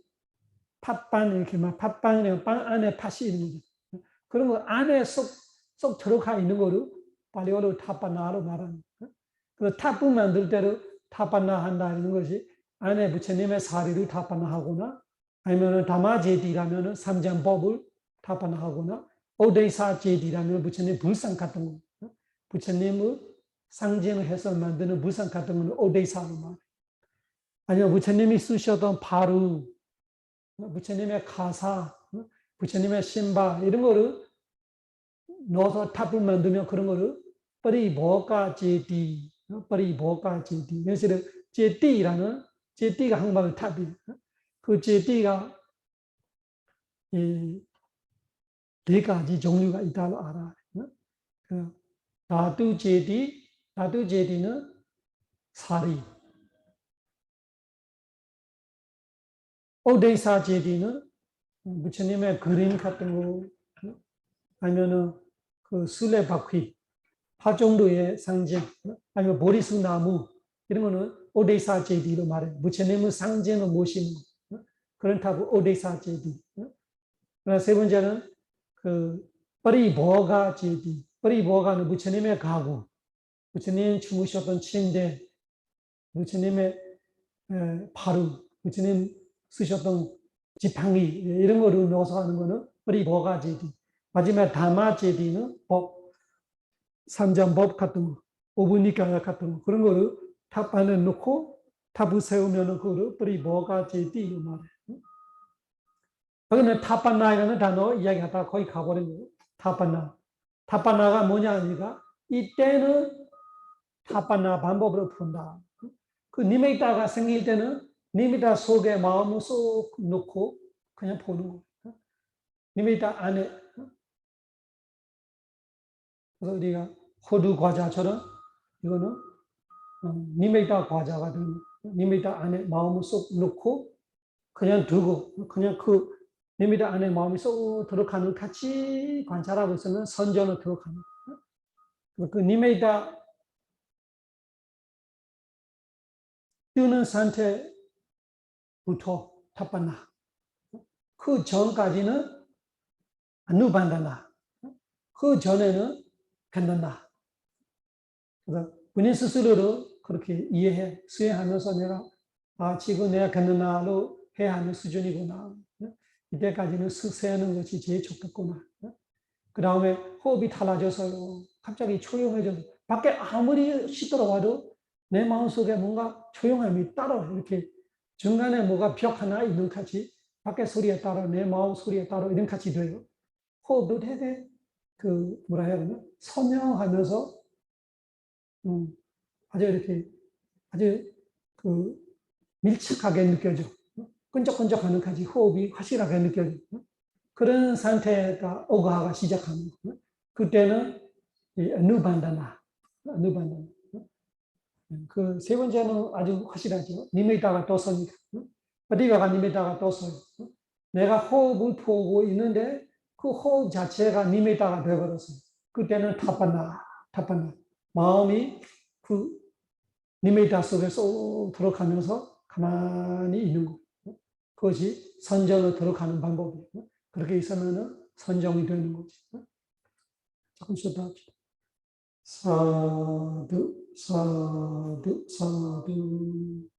팥빵 이렇게 막 팥빵이랑 빵 안에 팥이 있는 거죠. 그런 거 안에 쏙 들어가 있는 거로 발리어로 탑바나로 말하는 거예요. 그래서 탑을 만들 때로 탑바나 한다 이런 것이 안에 부처님의 사리를 탑바나하거나 아니면 다마제디라면 삼장법을 탑바나하거나 오데사 제디라면 부처님 불상 같은 거 부처님의 상징을 해서 만드는 무상 같은 건 오데이사로 말해요. 아니면 부처님이 쓰셨던 바루, 부처님의 가사, 부처님의 신바 이런 거를 넣어서 탑을 만들면 그런 거를 빠리보가 제디, 빠리보가 제디. 그래서 제디라는 제디가 한국말 탑이에요. 그 제디가 네 가지 종류가 있다고 알아요. 다두 제디는 사리, 오데이사 제디는 부처님의 그림 같은 거, 아니면은 그 술래바퀴, 화종도의 상징, 아니면 보리수 나무 이런 거는 오데이사 제디로 말해요. 부처님의 상징을 모시는 거. 그런 타고 오데이사 제디. 세 번째는 그 빠리보가 제디. 빠리보가는 부처님의 가구, 부처님 주무셨던 침대, 부처님의 바루, 부처님 쓰셨던 지팡이 이런 거를 넣어서 하는 거는 빠리보가 제디. 마지막에 다마 제디는 법, 삼전법 같은 거, 오브니까 같은 거 그런 거를 탑 안에 넣고 탑을 세우면은 그거를 빠리보가 제디로 말해요. 그러면 타파나이라는 단어 이야기하다가 거의 가버린 거예요. 타파나. 타파나가 뭐냐 하니까 이때는 타파나 방법으로 푼다. 그 니메이타가 생길 때는 니메이타 속에 마음을 쏙 넣고 그냥 보는 거예요. 니메이타 안에. 그래서 우리가 호두 과자처럼 이거는 니메이타 과자가 되는 거예요. 니메이타 안에 마음을 쏙 넣고 그냥 두고 그냥 그 니미다 안에 마음이 쏙 들어가는 같이 관찰하고 있으면 선전을 들어가는 거예요. 그 니미다 뜨는 상태부터 탑반나. 그 전까지는 아누반다나. 그 전에는 간단다. 그래서 본인 스스로도 그렇게 이해해 수행하면서 내가 지금 내가 간단나로 해야 하는 수준이구나. 이때까지는 세우는 것이 제일 좋겠구나. 그 다음에 호흡이 달라져서요. 갑자기 조용해져서 밖에 아무리 시들어와도 내 마음속에 뭔가 조용함이 따로 이렇게 중간에 뭐가 벽 하나 있는 같이 밖에 소리에 따라 내 마음 소리에 따라 이런 같이 돼요. 호흡도 되게 그 뭐라 해야 되나 선명하면서 아주 이렇게 아주 그 밀착하게 느껴져. 끈적끈적하는 같이 호흡이 확실하게 느껴져. 그런 상태가 오가가 시작합니다. 그때는 누반다나. 그 세 번째는 아주 확실하죠. 니메다가 떠서니까. 어디가 니메다가 떠서요. 내가 호흡을 보고 있는데 그 호흡 자체가 니메다가 되어버렸어요. 그때는 타파나. 마음이 그 니메다 속에 쏙 들어가면서 가만히 있는 거. 그것이 선정을 들어가는 방법이에요. 그렇게 있으면 선정이 되는 거지. 조금 쉬었다 합시다. 사두, 사두, 사두.